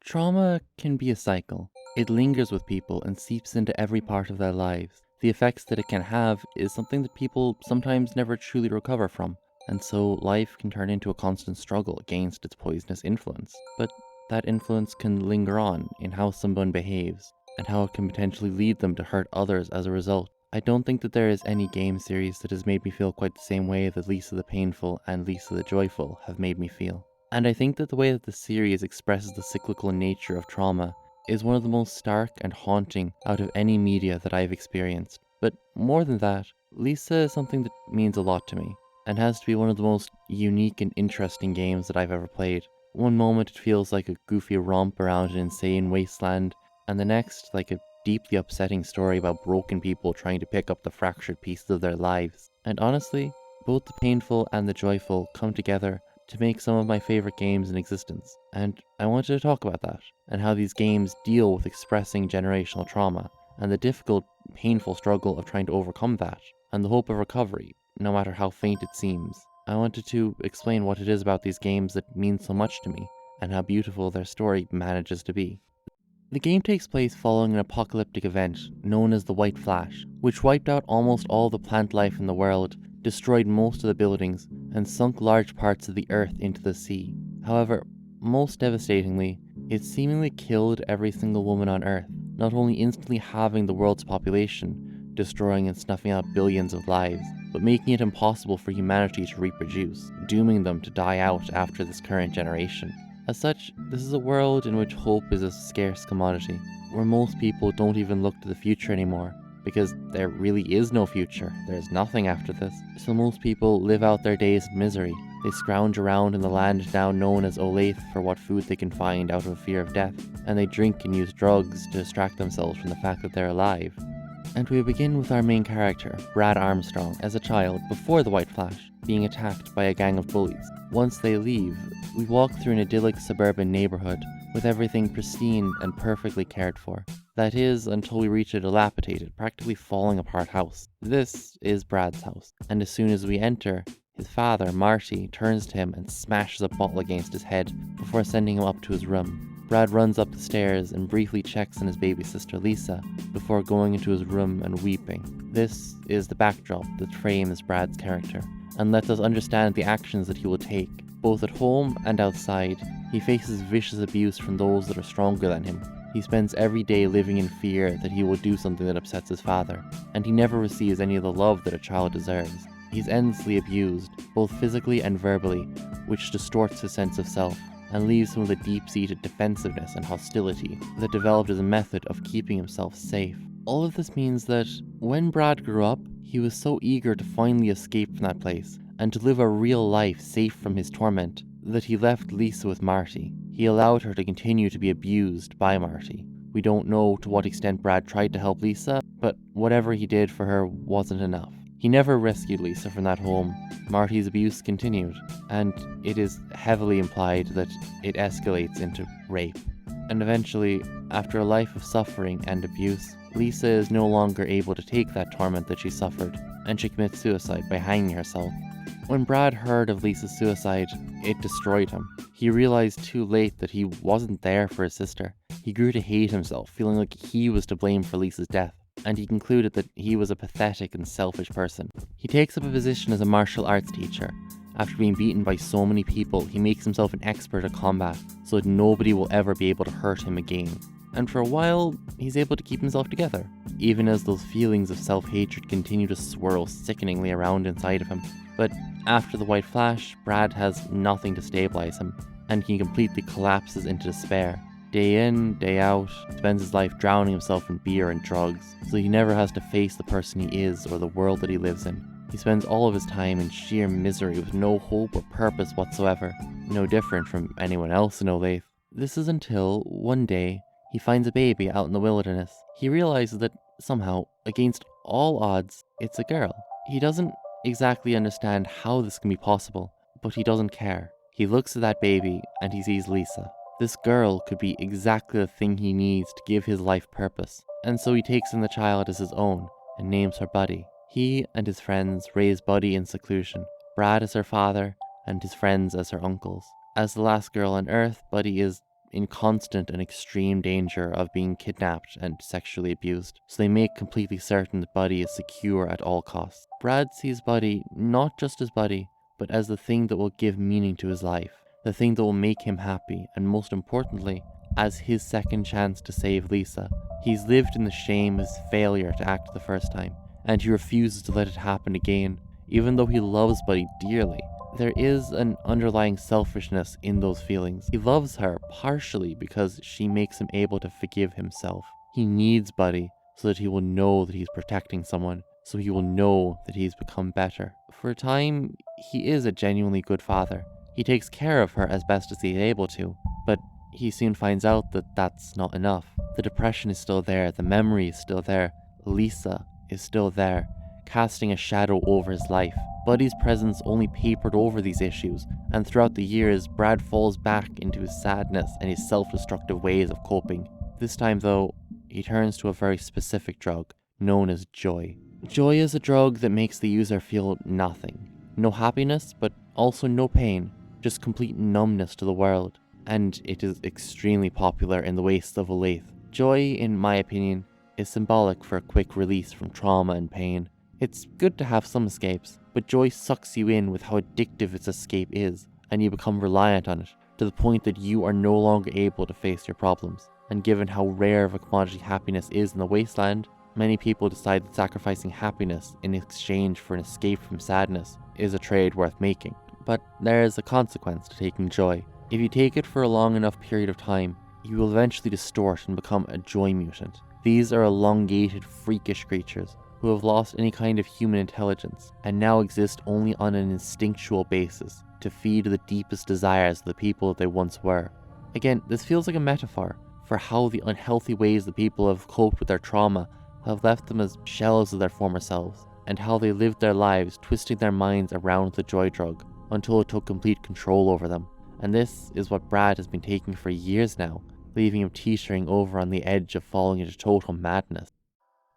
Trauma can be a cycle. It lingers with people and seeps into every part of their lives. The effects that it can have is something that people sometimes never truly recover from, and so life can turn into a constant struggle against its poisonous influence. But that influence can linger on in how someone behaves, and how it can potentially lead them to hurt others as a result. I don't think that there is any game series that has made me feel quite the same way that Lisa the Painful and Lisa the Joyful have made me feel. And I think that the way that the series expresses the cyclical nature of trauma is one of the most stark and haunting out of any media that I've experienced. But more than that, Lisa is something that means a lot to me, and has to be one of the most unique and interesting games that I've ever played. One moment it feels like a goofy romp around an insane wasteland, and the next like a deeply upsetting story about broken people trying to pick up the fractured pieces of their lives. And honestly, both the painful and the joyful come together to make some of my favorite games in existence. And I wanted to talk about that, and how these games deal with expressing generational trauma, and the difficult, painful struggle of trying to overcome that, and the hope of recovery, no matter how faint it seems. I wanted to explain what it is about these games that mean so much to me, and how beautiful their story manages to be. The game takes place following an apocalyptic event known as the White Flash, which wiped out almost all the plant life in the world, destroyed most of the buildings, and sunk large parts of the earth into the sea. However, most devastatingly, it seemingly killed every single woman on Earth, not only instantly halving the world's population, destroying and snuffing out billions of lives, but making it impossible for humanity to reproduce, dooming them to die out after this current generation. As such, this is a world in which hope is a scarce commodity, where most people don't even look to the future anymore, because there really is no future, there's nothing after this. So most people live out their days in misery. They scrounge around in the land now known as Olathe for what food they can find out of a fear of death, and they drink and use drugs to distract themselves from the fact that they're alive. And we begin with our main character, Brad Armstrong, as a child before the White Flash, being attacked by a gang of bullies. Once they leave, we walk through an idyllic suburban neighborhood with everything pristine and perfectly cared for. That is, until we reach a dilapidated, practically falling apart house. This is Brad's house, and as soon as we enter, his father, Marty, turns to him and smashes a bottle against his head before sending him up to his room. Brad runs up the stairs and briefly checks on his baby sister Lisa before going into his room and weeping. This is the backdrop that frames Brad's character, and lets us understand the actions that he will take. Both at home and outside, he faces vicious abuse from those that are stronger than him. He spends every day living in fear that he will do something that upsets his father, and he never receives any of the love that a child deserves. He's endlessly abused, both physically and verbally, which distorts his sense of self, and leaves him with a deep-seated defensiveness and hostility that developed as a method of keeping himself safe. All of this means that when Brad grew up, he was so eager to finally escape from that place, and to live a real life safe from his torment, that he left Lisa with Marty. He allowed her to continue to be abused by Marty. We don't know to what extent Brad tried to help Lisa, but whatever he did for her wasn't enough. He never rescued Lisa from that home. Marty's abuse continued, and it is heavily implied that it escalates into rape. And eventually, after a life of suffering and abuse, Lisa is no longer able to take that torment that she suffered, and she commits suicide by hanging herself. When Brad heard of Lisa's suicide, it destroyed him. He realized too late that he wasn't there for his sister. He grew to hate himself, feeling like he was to blame for Lisa's death, and he concluded that he was a pathetic and selfish person. He takes up a position as a martial arts teacher. After being beaten by so many people, he makes himself an expert at combat, so that nobody will ever be able to hurt him again. And for a while, he's able to keep himself together, even as those feelings of self-hatred continue to swirl sickeningly around inside of him. But after the White Flash, Brad has nothing to stabilize him, and he completely collapses into despair. Day in, day out, spends his life drowning himself in beer and drugs, so he never has to face the person he is or the world that he lives in. He spends all of his time in sheer misery with no hope or purpose whatsoever, no different from anyone else in Olathe. This is until, one day, he finds a baby out in the wilderness. He realizes that, somehow, against all odds, it's a girl. He doesn't exactly understand how this can be possible, but he doesn't care. He looks at that baby and he sees Lisa. This girl could be exactly the thing he needs to give his life purpose, and so he takes in the child as his own and names her Buddy. He and his friends raise Buddy in seclusion, Brad as her father and his friends as her uncles. As the last girl on Earth, Buddy is in constant and extreme danger of being kidnapped and sexually abused, so they make completely certain that Buddy is secure at all costs. Brad sees Buddy not just as Buddy, but as the thing that will give meaning to his life, the thing that will make him happy, and most importantly, as his second chance to save Lisa. He's lived in the shame of his failure to act the first time, and he refuses to let it happen again, even though he loves Buddy dearly. There is an underlying selfishness in those feelings. He loves her partially because she makes him able to forgive himself. He needs Buddy so that he will know that he's protecting someone, so he will know that he's become better. For a time, he is a genuinely good father. He takes care of her as best as he's able to, but he soon finds out that that's not enough. The depression is still there, the memory is still there, Lisa is still there, casting a shadow over his life. Buddy's presence only papered over these issues, and throughout the years, Brad falls back into his sadness and his self-destructive ways of coping. This time though, he turns to a very specific drug, known as joy. Joy is a drug that makes the user feel nothing. No happiness, but also no pain, just complete numbness to the world. And it is extremely popular in the wastes of Olathe. Joy, in my opinion, is symbolic for a quick release from trauma and pain. It's good to have some escapes, but joy sucks you in with how addictive its escape is, and you become reliant on it, to the point that you are no longer able to face your problems. And given how rare of a commodity happiness is in the wasteland, many people decide that sacrificing happiness in exchange for an escape from sadness is a trade worth making. But there is a consequence to taking joy. If you take it for a long enough period of time, you will eventually distort and become a joy mutant. These are elongated, freakish creatures who have lost any kind of human intelligence and now exist only on an instinctual basis to feed the deepest desires of the people that they once were. Again, this feels like a metaphor for how the unhealthy ways the people have coped with their trauma have left them as shells of their former selves, and how they lived their lives twisting their minds around the joy drug until it took complete control over them. And this is what Brad has been taking for years now, leaving him teetering over on the edge of falling into total madness.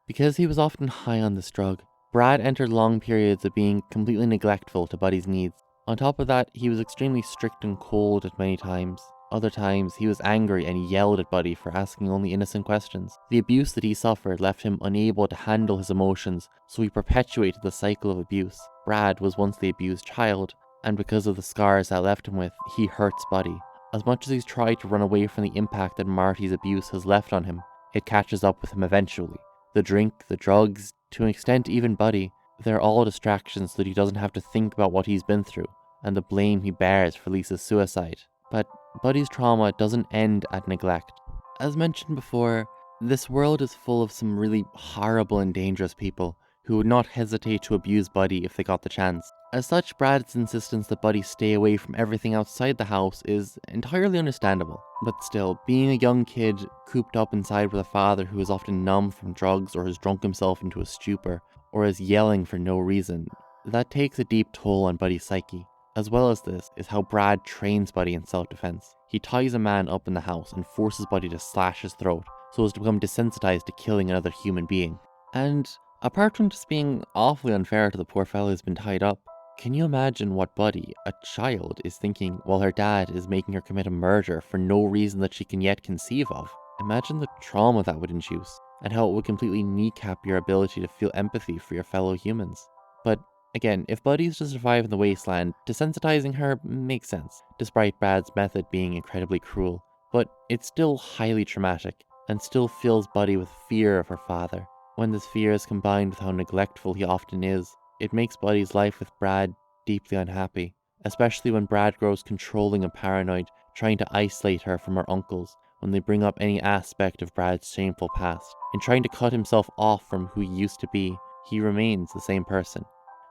Because he was often high on this drug, Brad entered long periods of being completely neglectful to Buddy's needs. On top of that, he was extremely strict and cold at many times. Other times, he was angry and yelled at Buddy for asking only innocent questions. The abuse that he suffered left him unable to handle his emotions, so he perpetuated the cycle of abuse. Brad was once the abused child, and because of the scars that left him with, he hurts Buddy. As much as he's tried to run away from the impact that Marty's abuse has left on him, it catches up with him eventually. The drink, the drugs, to an extent even Buddy, they're all distractions so that he doesn't have to think about what he's been through, and the blame he bears for Lisa's suicide. But Buddy's trauma doesn't end at neglect. As mentioned before, this world is full of some really horrible and dangerous people who would not hesitate to abuse Buddy if they got the chance. As such, Brad's insistence that Buddy stay away from everything outside the house is entirely understandable. But still, being a young kid cooped up inside with a father who is often numb from drugs or has drunk himself into a stupor, or is yelling for no reason, that takes a deep toll on Buddy's psyche. As well as this is how Brad trains Buddy in self-defense. He ties a man up in the house and forces Buddy to slash his throat so as to become desensitized to killing another human being. And apart from just being awfully unfair to the poor fellow who's been tied up, can you imagine what Buddy, a child, is thinking while her dad is making her commit a murder for no reason that she can yet conceive of? Imagine the trauma that would induce, and how it would completely kneecap your ability to feel empathy for your fellow humans. But again, if Buddy's to survive in the wasteland, desensitizing her makes sense, despite Brad's method being incredibly cruel. But it's still highly traumatic, and still fills Buddy with fear of her father. When this fear is combined with how neglectful he often is, it makes Buddy's life with Brad deeply unhappy, especially when Brad grows controlling and paranoid, trying to isolate her from her uncles when they bring up any aspect of Brad's shameful past. In trying to cut himself off from who he used to be, he remains the same person.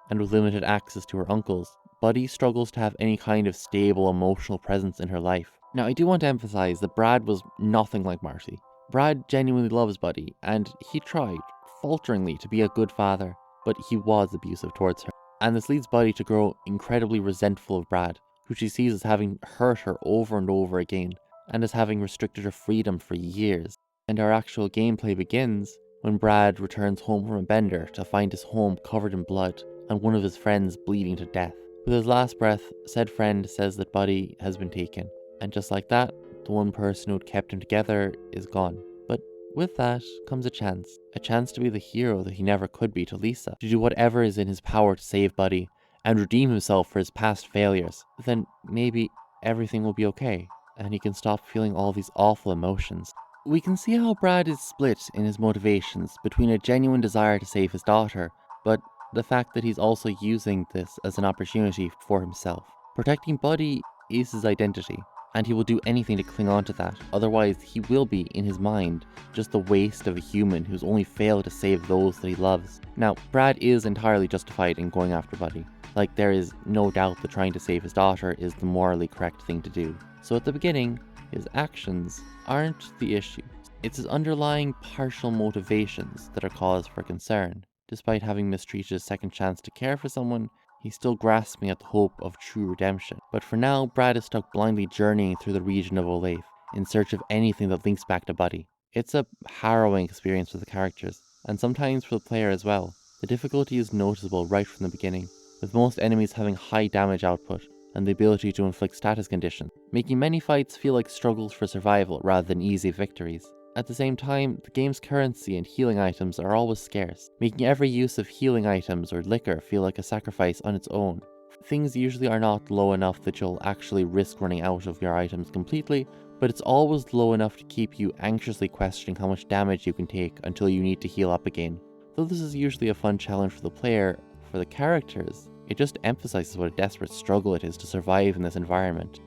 And with limited access to her uncles, Buddy struggles to have any kind of stable emotional presence in her life. Now, I do want to emphasize that Brad was nothing like Marty. Brad genuinely loves Buddy, and he tried, falteringly, to be a good father, but he was abusive towards her. And this leads Buddy to grow incredibly resentful of Brad, who she sees as having hurt her over and over again, and as having restricted her freedom for years. And our actual gameplay begins when Brad returns home from a bender to find his home covered in blood, and one of his friends bleeding to death. With his last breath, said friend says that Buddy has been taken, and just like that, the one person who had kept him together, is gone. But with that comes a chance to be the hero that he never could be to Lisa, to do whatever is in his power to save Buddy and redeem himself for his past failures. Then maybe everything will be okay, and he can stop feeling all these awful emotions. We can see how Brad is split in his motivations between a genuine desire to save his daughter, but the fact that he's also using this as an opportunity for himself. Protecting Buddy is his identity, and he will do anything to cling on to that. Otherwise, he will be, in his mind, just the waste of a human who's only failed to save those that he loves. Now, Brad is entirely justified in going after Buddy. Like, there is no doubt that trying to save his daughter is the morally correct thing to do. So at the beginning, his actions aren't the issue. It's his underlying partial motivations that are cause for concern. Despite having mistreated his second chance to care for someone, he's still grasping at the hope of true redemption. But for now, Brad is stuck blindly journeying through the region of Olathe in search of anything that links back to Buddy. It's a harrowing experience for the characters, and sometimes for the player as well. The difficulty is noticeable right from the beginning, with most enemies having high damage output and the ability to inflict status conditions, making many fights feel like struggles for survival rather than easy victories. At the same time, the game's currency and healing items are always scarce, making every use of healing items or liquor feel like a sacrifice on its own. Things usually are not low enough that you'll actually risk running out of your items completely, but it's always low enough to keep you anxiously questioning how much damage you can take until you need to heal up again. Though this is usually a fun challenge for the player, for the characters, it just emphasizes what a desperate struggle it is to survive in this environment.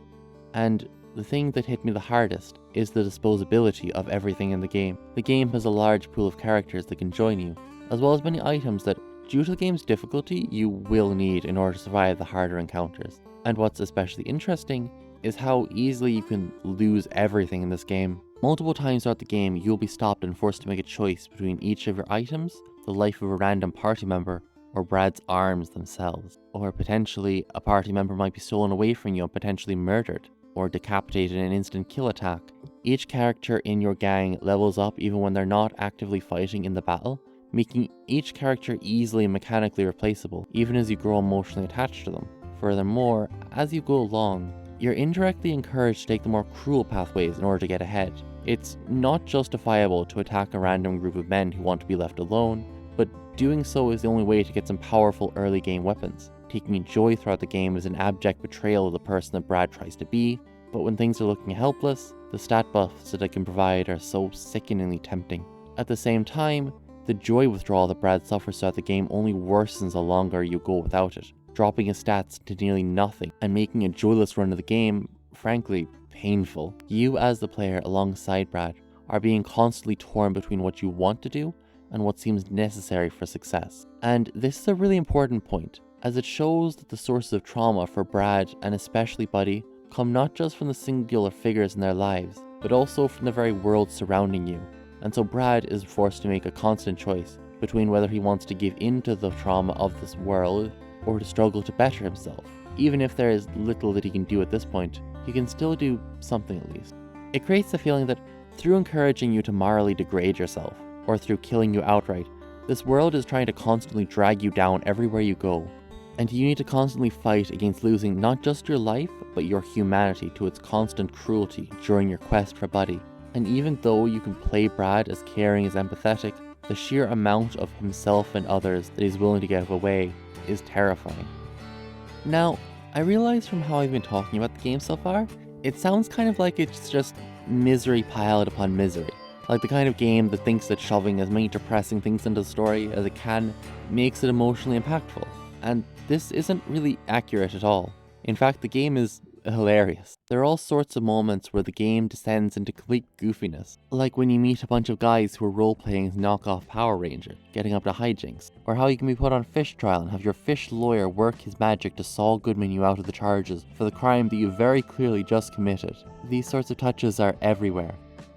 And the thing that hit me the hardest is the disposability of everything in the game. The game has a large pool of characters that can join you, as well as many items that, due to the game's difficulty, you will need in order to survive the harder encounters. And what's especially interesting is how easily you can lose everything in this game. Multiple times throughout the game, you'll be stopped and forced to make a choice between each of your items, the life of a random party member, or Brad's arms themselves. Or potentially, a party member might be stolen away from you and potentially murdered, or decapitated in an instant kill attack. Each character in your gang levels up even when they're not actively fighting in the battle, making each character easily and mechanically replaceable, even as you grow emotionally attached to them. Furthermore, as you go along, you're indirectly encouraged to take the more cruel pathways in order to get ahead. It's not justifiable to attack a random group of men who want to be left alone, but doing so is the only way to get some powerful early game weapons. Taking joy throughout the game is an abject betrayal of the person that Brad tries to be, but when things are looking helpless, the stat buffs that it can provide are so sickeningly tempting. At the same time, the joy withdrawal that Brad suffers throughout the game only worsens the longer you go without it, dropping his stats to nearly nothing and making a joyless run of the game, frankly, painful. You as the player alongside Brad are being constantly torn between what you want to do and what seems necessary for success. And this is a really important point, as it shows that the sources of trauma for Brad, and especially Buddy, come not just from the singular figures in their lives, but also from the very world surrounding you. And so Brad is forced to make a constant choice between whether he wants to give in to the trauma of this world, or to struggle to better himself. Even if there is little that he can do at this point, he can still do something at least. It creates the feeling that through encouraging you to morally degrade yourself, or through killing you outright, this world is trying to constantly drag you down everywhere you go, and you need to constantly fight against losing not just your life, but your humanity to its constant cruelty during your quest for Buddy. And even though you can play Brad as caring as empathetic, the sheer amount of himself and others that he's willing to give away is terrifying. Now, I realize from how I've been talking about the game so far, it sounds kind of like it's just misery piled upon misery. Like the kind of game that thinks that shoving as many depressing things into the story as it can makes it emotionally impactful. And this isn't really accurate at all. In fact, the game is hilarious. There are all sorts of moments where the game descends into complete goofiness, like when you meet a bunch of guys who are role-playing as knockoff Power Ranger, getting up to hijinks, or how you can be put on fish trial and have your fish lawyer work his magic to Saul Goodman you out of the charges for the crime that you very clearly just committed. These sorts of touches are everywhere.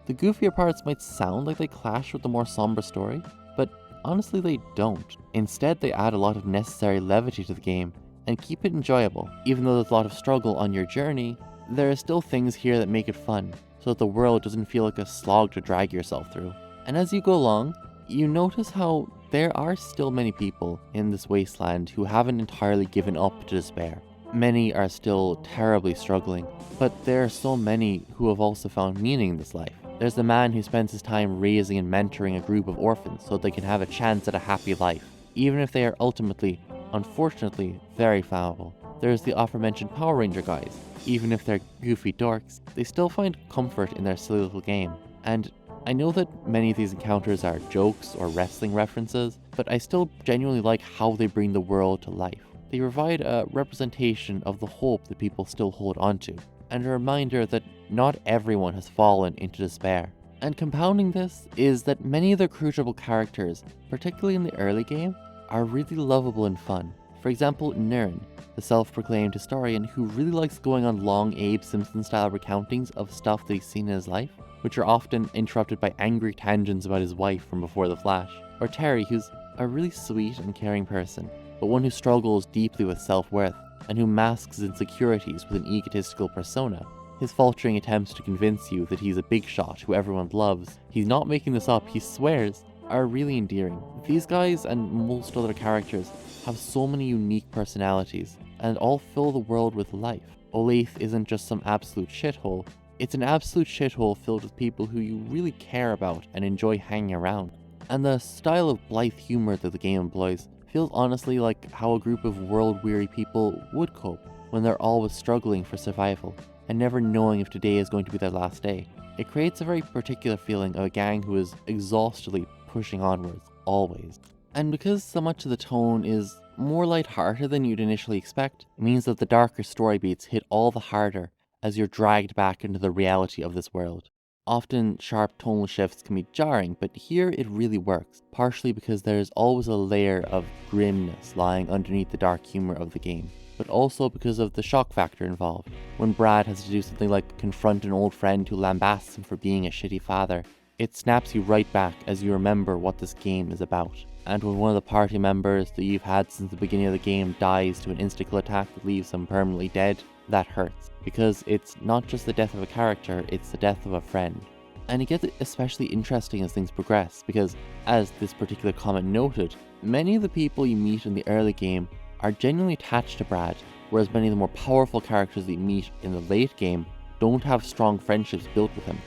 The goofier parts might sound like they clash with the more somber story, but honestly they don't. Instead, they add a lot of necessary levity to the game and keep it enjoyable. Even though there's a lot of struggle on your journey, there are still things here that make it fun, so that the world doesn't feel like a slog to drag yourself through. And as you go along, you notice how there are still many people in this wasteland who haven't entirely given up to despair. Many are still terribly struggling, but there are so many who have also found meaning in this life. There's the man who spends his time raising and mentoring a group of orphans so they can have a chance at a happy life, even if they are ultimately, unfortunately, very flammable. There's the aforementioned Power Ranger guys. Even if they're goofy dorks, they still find comfort in their silly little game. And I know that many of these encounters are jokes or wrestling references, but I still genuinely like how they bring the world to life. They provide a representation of the hope that people still hold onto, and a reminder that not everyone has fallen into despair. And compounding this is that many of the crucible characters, particularly in the early game, are really lovable and fun. For example, Niren, the self-proclaimed historian who really likes going on long Abe Simpson-style recountings of stuff that he's seen in his life, which are often interrupted by angry tangents about his wife from before The Flash. Or Terry, who's a really sweet and caring person, but one who struggles deeply with self-worth, and who masks his insecurities with an egotistical persona. His faltering attempts to convince you that he's a big shot who everyone loves, he's not making this up, he swears, are really endearing. These guys and most other characters have so many unique personalities, and all fill the world with life. Olathe isn't just some absolute shithole, it's an absolute shithole filled with people who you really care about and enjoy hanging around. And the style of blithe humor that the game employs feels honestly like how a group of world-weary people would cope when they're always struggling for survival and never knowing if today is going to be their last day. It creates a very particular feeling of a gang who is exhaustedly pushing onwards, always. And because so much of the tone is more lighthearted than you'd initially expect, it means that the darker story beats hit all the harder as you're dragged back into the reality of this world. Often, sharp tonal shifts can be jarring, but here it really works, partially because there's always a layer of grimness lying underneath the dark humor of the game, but also because of the shock factor involved. When Brad has to do something like confront an old friend who lambasts him for being a shitty father, it snaps you right back as you remember what this game is about. And when one of the party members that you've had since the beginning of the game dies to an insta-kill attack that leaves them permanently dead, that hurts. Because it's not just the death of a character, it's the death of a friend. And it gets especially interesting as things progress, because, as this particular comment noted, many of the people you meet in the early game are genuinely attached to Brad, whereas many of the more powerful characters that you meet in the late game don't have strong friendships built with him.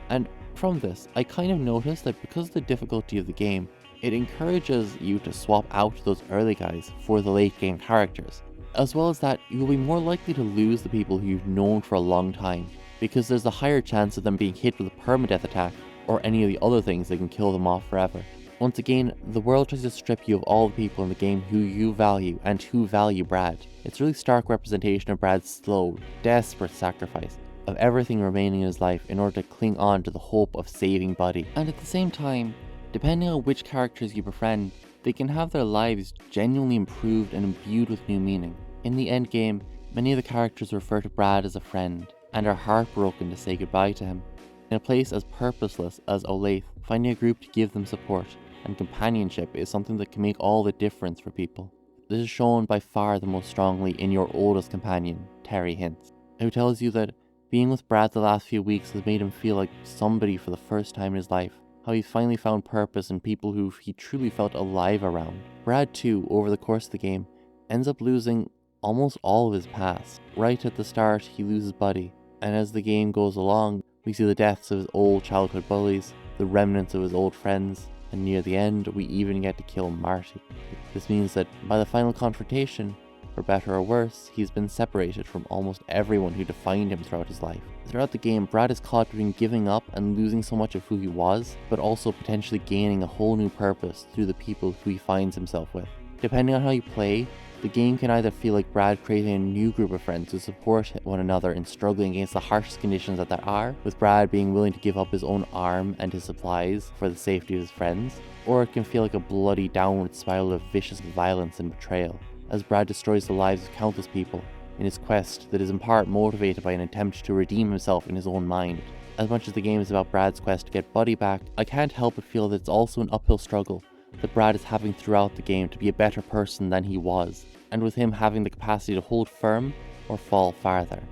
And from this, I kind of noticed that because of the difficulty of the game, it encourages you to swap out those early guys for the late game characters. As well as that, you'll be more likely to lose the people who you've known for a long time, because there's a higher chance of them being hit with a permadeath attack or any of the other things that can kill them off forever. Once again, the world tries to strip you of all the people in the game who you value and who value Brad. It's a really stark representation of Brad's slow, desperate sacrifice of everything remaining in his life in order to cling on to the hope of saving Buddy. And at the same time, depending on which characters you befriend, they can have their lives genuinely improved and imbued with new meaning. In the endgame, many of the characters refer to Brad as a friend, and are heartbroken to say goodbye to him. In a place as purposeless as Olathe, finding a group to give them support and companionship is something that can make all the difference for people. This is shown by far the most strongly in your oldest companion, Terry Hintz, who tells you that being with Brad the last few weeks has made him feel like somebody for the first time in his life, how he finally found purpose in people who he truly felt alive around. Brad too, over the course of the game, ends up losing almost all of his past. Right at the start, he loses Buddy, and as the game goes along, we see the deaths of his old childhood bullies, the remnants of his old friends, and near the end, we even get to kill Marty. This means that by the final confrontation, for better or worse, he's been separated from almost everyone who defined him throughout his life. Throughout the game, Brad is caught between giving up and losing so much of who he was, but also potentially gaining a whole new purpose through the people who he finds himself with. Depending on how you play, the game can either feel like Brad creating a new group of friends who support one another in struggling against the harshest conditions that there are, with Brad being willing to give up his own arm and his supplies for the safety of his friends, or it can feel like a bloody downward spiral of vicious violence and betrayal, as Brad destroys the lives of countless people in his quest that is in part motivated by an attempt to redeem himself in his own mind. As much as the game is about Brad's quest to get Buddy back, I can't help but feel that it's also an uphill struggle that Brad is having throughout the game to be a better person than he was, and with him having the capacity to hold firm or fall farther.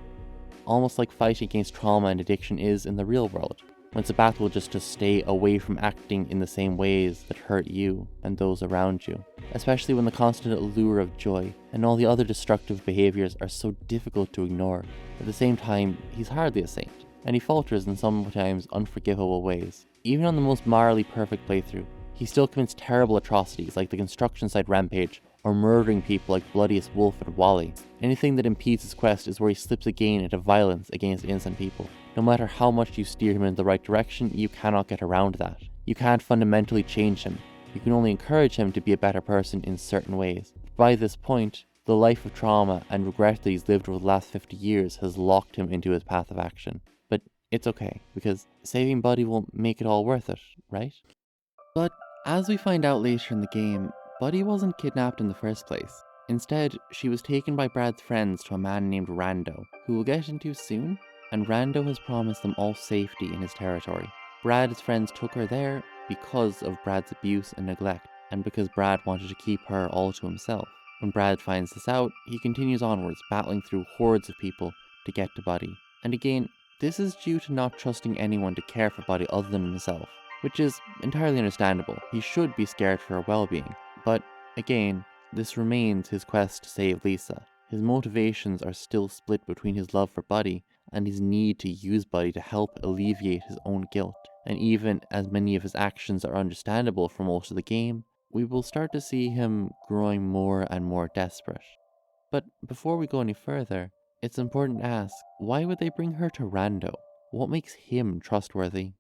Almost like fighting against trauma and addiction is in the real world. when it's a battle just to stay away from acting in the same ways that hurt you and those around you, especially when the constant allure of joy and all the other destructive behaviors are so difficult to ignore. At the same time, he's hardly a saint, and he falters in sometimes unforgivable ways. Even on the most morally perfect playthrough, he still commits terrible atrocities like the construction site rampage or murdering people like Bloodiest Wolf and Wally. Anything that impedes his quest is where he slips again into violence against innocent people. No matter how much you steer him in the right direction, you cannot get around that. You can't fundamentally change him. You can only encourage him to be a better person in certain ways. By this point, the life of trauma and regret that he's lived over the last 50 years has locked him into his path of action. But it's okay, because saving Buddy will make it all worth it, right? But as we find out later in the game, Buddy wasn't kidnapped in the first place. Instead, she was taken by Brad's friends to a man named Rando, who we'll get into soon, and Rando has promised them all safety in his territory. Brad's friends took her there because of Brad's abuse and neglect, and because Brad wanted to keep her all to himself. When Brad finds this out, he continues onwards, battling through hordes of people to get to Buddy. And again, this is due to not trusting anyone to care for Buddy other than himself, which is entirely understandable. He should be scared for her well-being. But again, this remains his quest to save Lisa. His motivations are still split between his love for Buddy and his need to use Buddy to help alleviate his own guilt. And even as many of his actions are understandable for most of the game, we will start to see him growing more and more desperate. But before we go any further, it's important to ask, why would they bring her to Rando? What makes him trustworthy?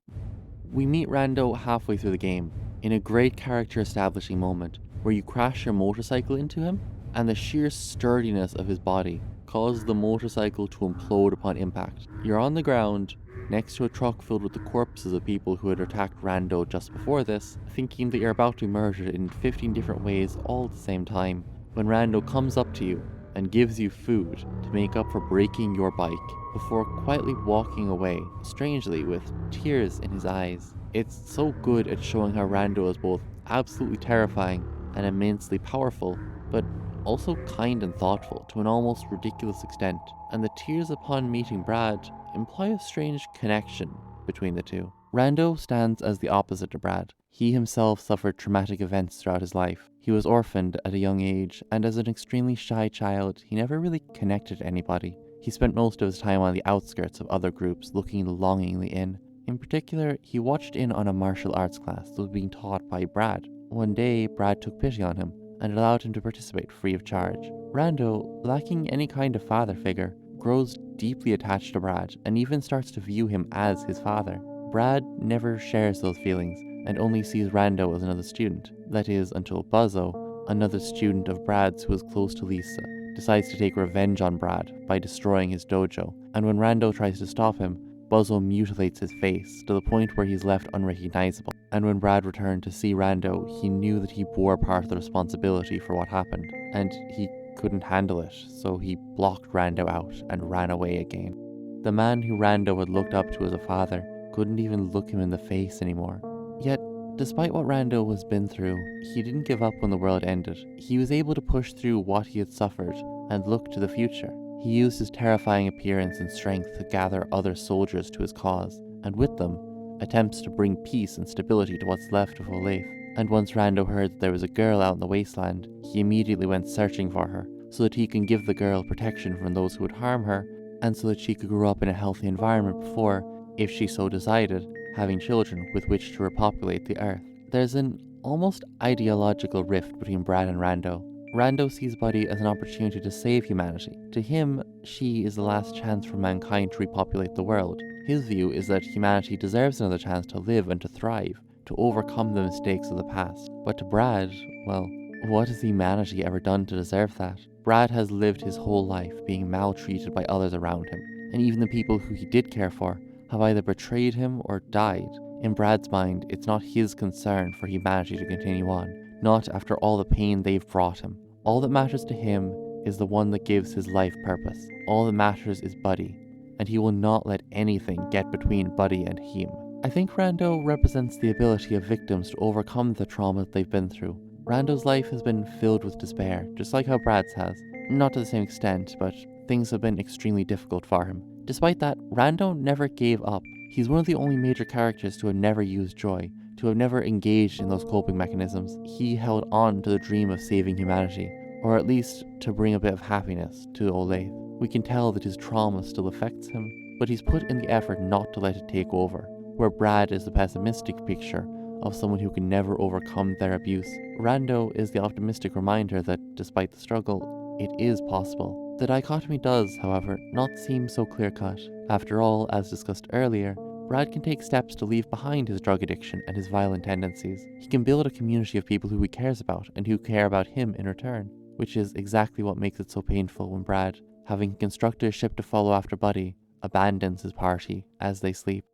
We meet Rando halfway through the game, in a great character establishing moment, where you crash your motorcycle into him, and the sheer sturdiness of his body causes the motorcycle to implode upon impact. You're on the ground, next to a truck filled with the corpses of people who had attacked Rando just before this, thinking that you're about to be murdered in 15 different ways all at the same time, when Rando comes up to you and gives you food to make up for breaking your bike, before quietly walking away, strangely with tears in his eyes. It's so good at showing how Rando is both absolutely terrifying and immensely powerful, but also kind and thoughtful to an almost ridiculous extent, and the tears upon meeting Brad imply a strange connection between the two. Rando stands as the opposite to Brad. He himself suffered traumatic events throughout his life. He was orphaned at a young age, and as an extremely shy child, he never really connected to anybody. He spent most of his time on the outskirts of other groups, looking longingly in. In particular, he watched in on a martial arts class that was being taught by Brad. One day, Brad took pity on him and allowed him to participate free of charge. Rando, lacking any kind of father figure, grows deeply attached to Brad and even starts to view him as his father. Brad never shares those feelings and only sees Rando as another student. That is, until Buzzo, another student of Brad's who is close to Lisa, decides to take revenge on Brad by destroying his dojo. And when Rando tries to stop him, Buzzo mutilates his face to the point where he's left unrecognizable. And when Brad returned to see Rando, he knew that he bore part of the responsibility for what happened, and he couldn't handle it, so he blocked Rando out and ran away again. The man who Rando had looked up to as a father couldn't even look him in the face anymore. Yet, despite what Rando has been through, he didn't give up when the world ended. He was able to push through what he had suffered and look to the future. He used his terrifying appearance and strength to gather other soldiers to his cause, and with them, attempts to bring peace and stability to what's left of Olathe. And once Rando heard that there was a girl out in the wasteland, he immediately went searching for her, so that he can give the girl protection from those who would harm her, and so that she could grow up in a healthy environment before, if she so decided, having children with which to repopulate the earth. There's an almost ideological rift between Brad and Rando. Rando sees Buddy as an opportunity to save humanity. To him, she is the last chance for mankind to repopulate the world. His view is that humanity deserves another chance to live and to thrive, to overcome the mistakes of the past. But to Brad, well, what has humanity ever done to deserve that? Brad has lived his whole life being maltreated by others around him, and even the people who he did care for have either betrayed him or died. In Brad's mind, it's not his concern for humanity to continue on, not after all the pain they've brought him. All that matters to him is the one that gives his life purpose. All that matters is Buddy, and he will not let anything get between Buddy and him. I think Rando represents the ability of victims to overcome the trauma that they've been through. Rando's life has been filled with despair, just like how Brad's has. Not to the same extent, but things have been extremely difficult for him. Despite that, Rando never gave up. He's one of the only major characters to have never used joy, to have never engaged in those coping mechanisms. He held on to the dream of saving humanity, or at least to bring a bit of happiness to Olathe. We can tell that his trauma still affects him, but he's put in the effort not to let it take over, where Brad is the pessimistic picture of someone who can never overcome their abuse. Rando is the optimistic reminder that, despite the struggle, it is possible. The dichotomy does, however, not seem so clear-cut. After all, as discussed earlier, Brad can take steps to leave behind his drug addiction and his violent tendencies. He can build a community of people who he cares about and who care about him in return, which is exactly what makes it so painful when Brad, having constructed a ship to follow after Buddy, abandons his party as they sleep.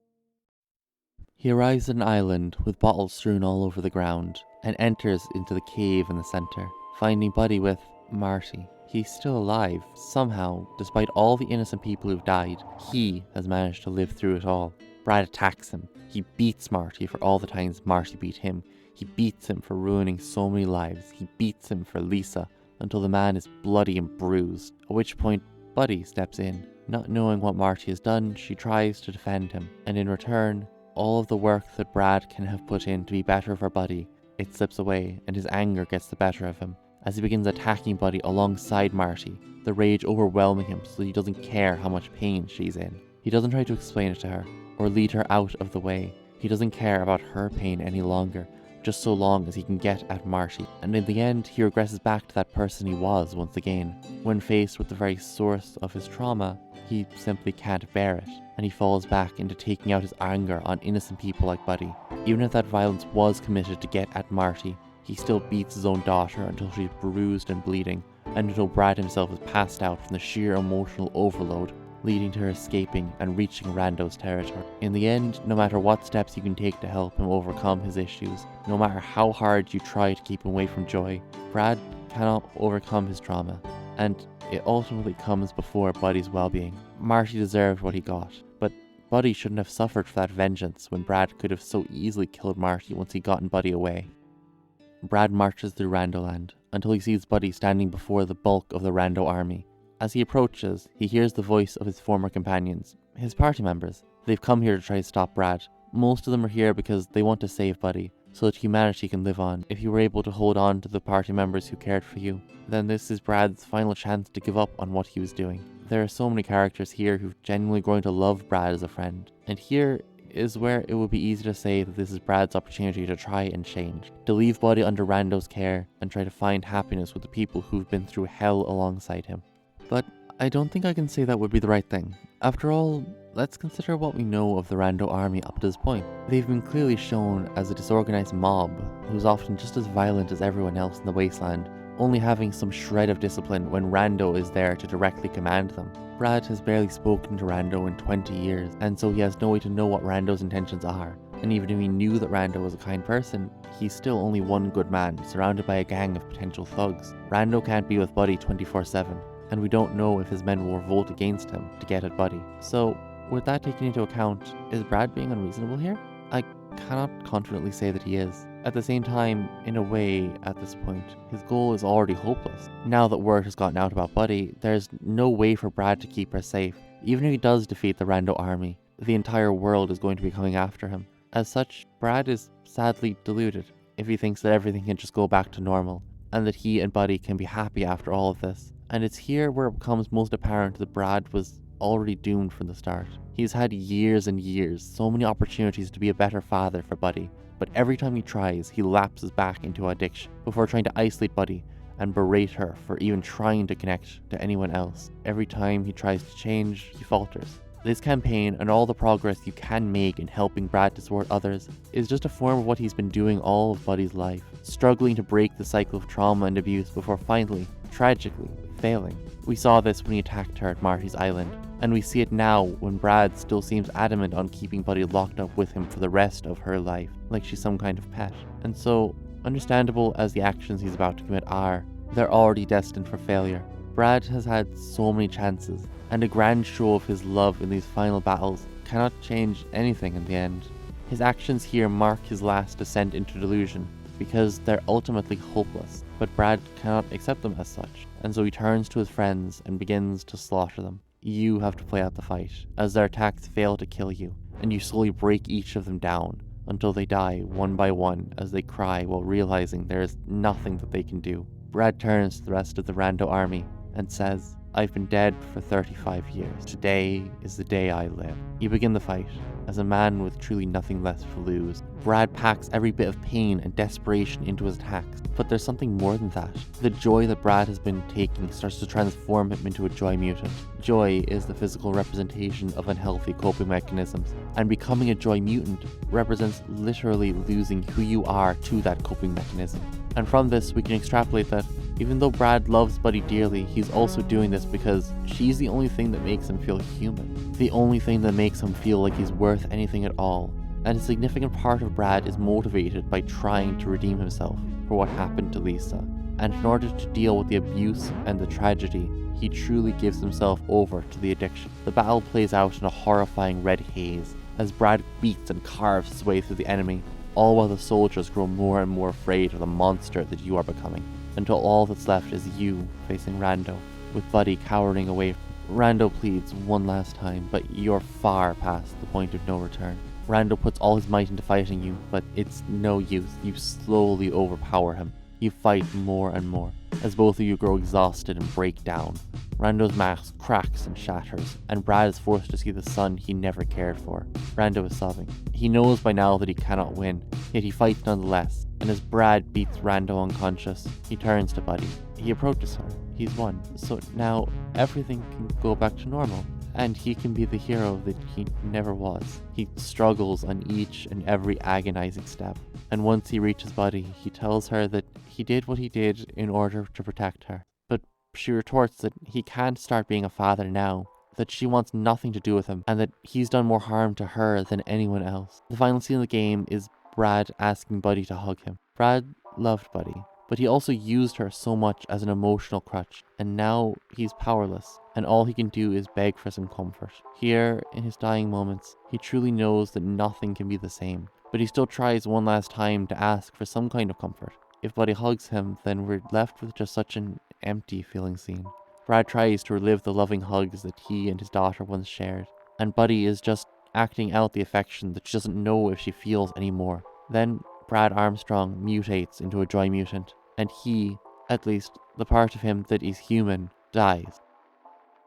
He arrives at an island with bottles strewn all over the ground and enters into the cave in the center, finding Buddy with Marty. He's still alive. Somehow, despite all the innocent people who've died, he has managed to live through it all. Brad attacks him. He beats Marty for all the times Marty beat him. He beats him for ruining so many lives. He beats him for Lisa until the man is bloody and bruised, at which point Buddy steps in. Not knowing what Marty has done, she tries to defend him, and in return, all of the work that Brad can have put in to be better for Buddy, it slips away, and his anger gets the better of him as he begins attacking Buddy alongside Marty, the rage overwhelming him so he doesn't care how much pain she's in. He doesn't try to explain it to her, or lead her out of the way. He doesn't care about her pain any longer, just so long as he can get at Marty. And in the end, he regresses back to that person he was once again. When faced with the very source of his trauma, he simply can't bear it, and he falls back into taking out his anger on innocent people like Buddy. Even if that violence was committed to get at Marty, he still beats his own daughter until she's bruised and bleeding, and until Brad himself is passed out from the sheer emotional overload, leading to her escaping and reaching Rando's territory. In the end, no matter what steps you can take to help him overcome his issues, no matter how hard you try to keep him away from joy, Brad cannot overcome his trauma, and it ultimately comes before Buddy's well-being. Marty deserved what he got, but Buddy shouldn't have suffered for that vengeance when Brad could have so easily killed Marty once he'd gotten Buddy away. Brad marches through Randoland until he sees Buddy standing before the bulk of the Rando army. As he approaches, he hears the voice of his former companions, his party members. They've come here to try to stop Brad. Most of them are here because they want to save Buddy, so that humanity can live on. If you were able to hold on to the party members who cared for you, then this is Brad's final chance to give up on what he was doing. There are so many characters here who've genuinely grown to love Brad as a friend, and here is where it would be easy to say that this is Brad's opportunity to try and change, to leave Buddy under Rando's care and try to find happiness with the people who've been through hell alongside him. But I don't think I can say that would be the right thing. After all, let's consider what we know of the Rando army up to this point. They've been clearly shown as a disorganized mob who's often just as violent as everyone else in the wasteland, only having some shred of discipline when Rando is there to directly command them. Brad has barely spoken to Rando in 20 years, and so he has no way to know what Rando's intentions are. And even if he knew that Rando was a kind person, he's still only one good man, surrounded by a gang of potential thugs. Rando can't be with Buddy 24/7, and we don't know if his men will revolt against him to get at Buddy. So, with that taken into account, is Brad being unreasonable here? I cannot confidently say that he is. At the same time, in a way, at this point, his goal is already hopeless. Now that word has gotten out about Buddy, there's no way for Brad to keep her safe. Even if he does defeat the Rando army, the entire world is going to be coming after him. As such, Brad is sadly deluded if he thinks that everything can just go back to normal, and that he and Buddy can be happy after all of this. And it's here where it becomes most apparent that Brad was already doomed from the start. He's had years and years, so many opportunities to be a better father for Buddy, but every time he tries, he lapses back into addiction before trying to isolate Buddy and berate her for even trying to connect to anyone else. Every time he tries to change, he falters. This campaign and all the progress you can make in helping Brad to support others is just a form of what he's been doing all of Buddy's life, struggling to break the cycle of trauma and abuse before finally, tragically, failing. We saw this when he attacked her at Marty's island, and we see it now when Brad still seems adamant on keeping Buddy locked up with him for the rest of her life, like she's some kind of pet. And so, understandable as the actions he's about to commit are, they're already destined for failure. Brad has had so many chances, and a grand show of his love in these final battles cannot change anything in the end. His actions here mark his last descent into delusion, because they're ultimately hopeless, but Brad cannot accept them as such, and so he turns to his friends and begins to slaughter them. You have to play out the fight, as their attacks fail to kill you, and you slowly break each of them down until they die one by one as they cry while realizing there is nothing that they can do. Brad turns to the rest of the Rando army and says, "I've been dead for 35 years. Today is the day I live." You begin the fight. As a man with truly nothing left to lose, Brad packs every bit of pain and desperation into his attacks. But there's something more than that. The joy that Brad has been taking starts to transform him into a joy mutant. Joy is the physical representation of unhealthy coping mechanisms, and becoming a joy mutant represents literally losing who you are to that coping mechanism. And from this, we can extrapolate that even though Brad loves Buddy dearly, he's also doing this because she's the only thing that makes him feel human. The only thing that makes him feel like he's worth anything at all. And a significant part of Brad is motivated by trying to redeem himself for what happened to Lisa. And in order to deal with the abuse and the tragedy, he truly gives himself over to the addiction. The battle plays out in a horrifying red haze as Brad beats and carves his way through the enemy, all while the soldiers grow more and more afraid of the monster that you are becoming, until all that's left is you facing Rando, with Buddy cowering away. Rando pleads one last time, but you're far past the point of no return. Rando puts all his might into fighting you, but it's no use. You slowly overpower him. You fight more and more, as both of you grow exhausted and break down. Rando's mask cracks and shatters, and Brad is forced to see the son he never cared for. Rando is sobbing. He knows by now that he cannot win, yet he fights nonetheless, and as Brad beats Rando unconscious, he turns to Buddy. He approaches her. He's won, so now everything can go back to normal, and he can be the hero that he never was. He struggles on each and every agonizing step, and once he reaches Buddy, he tells her that he did what he did in order to protect her. But she retorts that he can't start being a father now, that she wants nothing to do with him, and that he's done more harm to her than anyone else. The final scene of the game is Brad asking Buddy to hug him. Brad loved Buddy, but he also used her so much as an emotional crutch, and now he's powerless, and all he can do is beg for some comfort. Here, in his dying moments, he truly knows that nothing can be the same, but he still tries one last time to ask for some kind of comfort. If Buddy hugs him, then we're left with just such an empty feeling scene. Brad tries to relive the loving hugs that he and his daughter once shared, and Buddy is just acting out the affection that she doesn't know if she feels anymore. Then Brad Armstrong mutates into a joy mutant, and he, at least the part of him that is human, dies.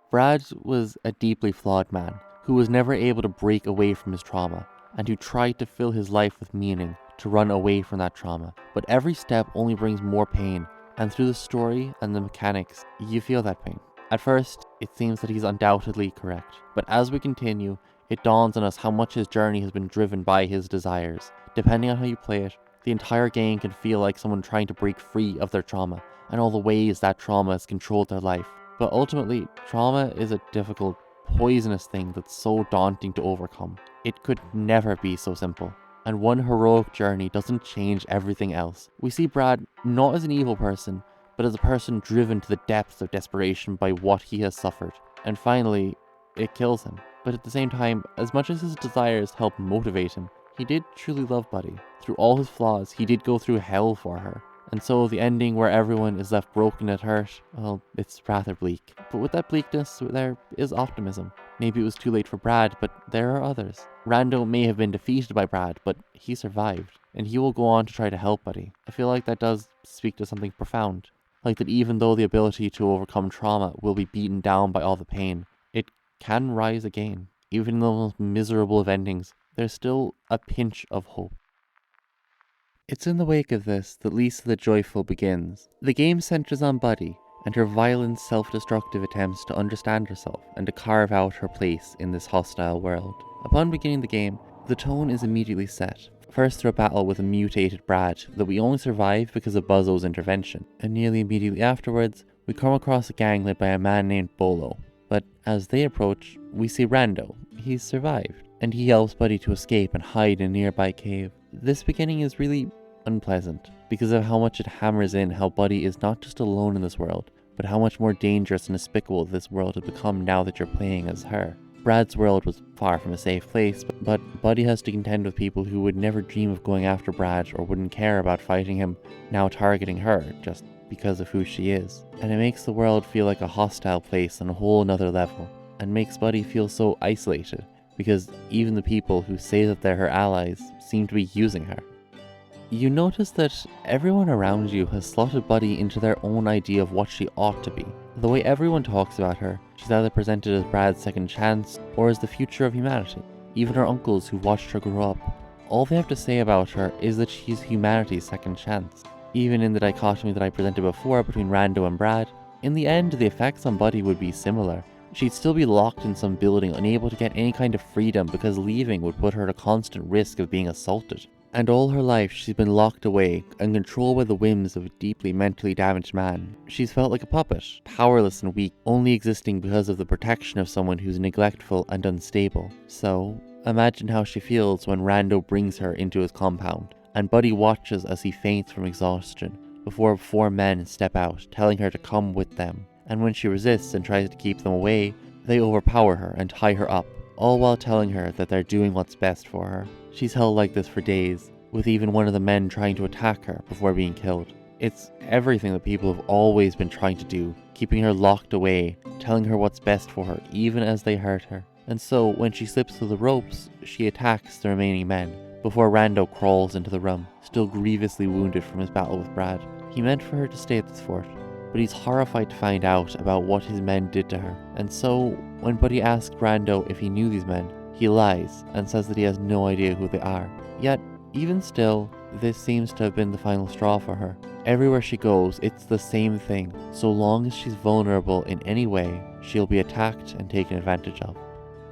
Brad was a deeply flawed man who was never able to break away from his trauma, and who tried to fill his life with meaning, to run away from that trauma. But every step only brings more pain, and through the story and the mechanics, you feel that pain. At first, it seems that he's undoubtedly correct, but as we continue, it dawns on us how much his journey has been driven by his desires. Depending on how you play it, the entire game can feel like someone trying to break free of their trauma, and all the ways that trauma has controlled their life. But ultimately, trauma is a difficult, poisonous thing that's so daunting to overcome. It could never be so simple. And one heroic journey doesn't change everything else. We see Brad not as an evil person, but as a person driven to the depths of desperation by what he has suffered. And finally, it kills him. But at the same time, as much as his desires help motivate him, he did truly love Buddy. Through all his flaws, he did go through hell for her. And so the ending where everyone is left broken and hurt, well, it's rather bleak. But with that bleakness, there is optimism. Maybe it was too late for Brad, but there are others. Rando may have been defeated by Brad, but he survived, and he will go on to try to help Buddy. I feel like that does speak to something profound. Like that even though the ability to overcome trauma will be beaten down by all the pain, it can rise again. Even in the most miserable of endings, there's still a pinch of hope. It's in the wake of this that Lisa the Joyful begins. The game centers on Buddy and her violent, self-destructive attempts to understand herself and to carve out her place in this hostile world. Upon beginning the game, the tone is immediately set. First through a battle with a mutated Brad that we only survive because of Buzzo's intervention, and nearly immediately afterwards, we come across a gang led by a man named Bolo. But as they approach, we see Rando. He's survived, and he helps Buddy to escape and hide in a nearby cave. This beginning is really unpleasant because of how much it hammers in how Buddy is not just alone in this world, but how much more dangerous and despicable this world has become now that you're playing as her. Brad's world was far from a safe place, but Buddy has to contend with people who would never dream of going after Brad or wouldn't care about fighting him, now targeting her just because of who she is. And it makes the world feel like a hostile place on a whole nother level, and makes Buddy feel so isolated, because even the people who say that they're her allies seem to be using her. You notice that everyone around you has slotted Buddy into their own idea of what she ought to be. The way everyone talks about her, she's either presented as Brad's second chance or as the future of humanity. Even her uncles who watched her grow up, all they have to say about her is that she's humanity's second chance. Even in the dichotomy that I presented before between Rando and Brad, in the end the effects on Buddy would be similar. She'd still be locked in some building, unable to get any kind of freedom because leaving would put her at a constant risk of being assaulted. And all her life she's been locked away and controlled by the whims of a deeply mentally damaged man. She's felt like a puppet, powerless and weak, only existing because of the protection of someone who's neglectful and unstable. So, imagine how she feels when Rando brings her into his compound, and Buddy watches as he faints from exhaustion, before 4 men step out, telling her to come with them. And when she resists and tries to keep them away, they overpower her and tie her up, all while telling her that they're doing what's best for her. She's held like this for days, with even one of the men trying to attack her before being killed. It's everything that people have always been trying to do, keeping her locked away, telling her what's best for her, even as they hurt her. And so, when she slips through the ropes, she attacks the remaining men, before Rando crawls into the room, still grievously wounded from his battle with Brad. He meant for her to stay at this fort, but he's horrified to find out about what his men did to her. And so, when Buddy asks Rando if he knew these men, he lies and says that he has no idea who they are. Yet, even still, this seems to have been the final straw for her. Everywhere she goes, it's the same thing. So long as she's vulnerable in any way, she'll be attacked and taken advantage of.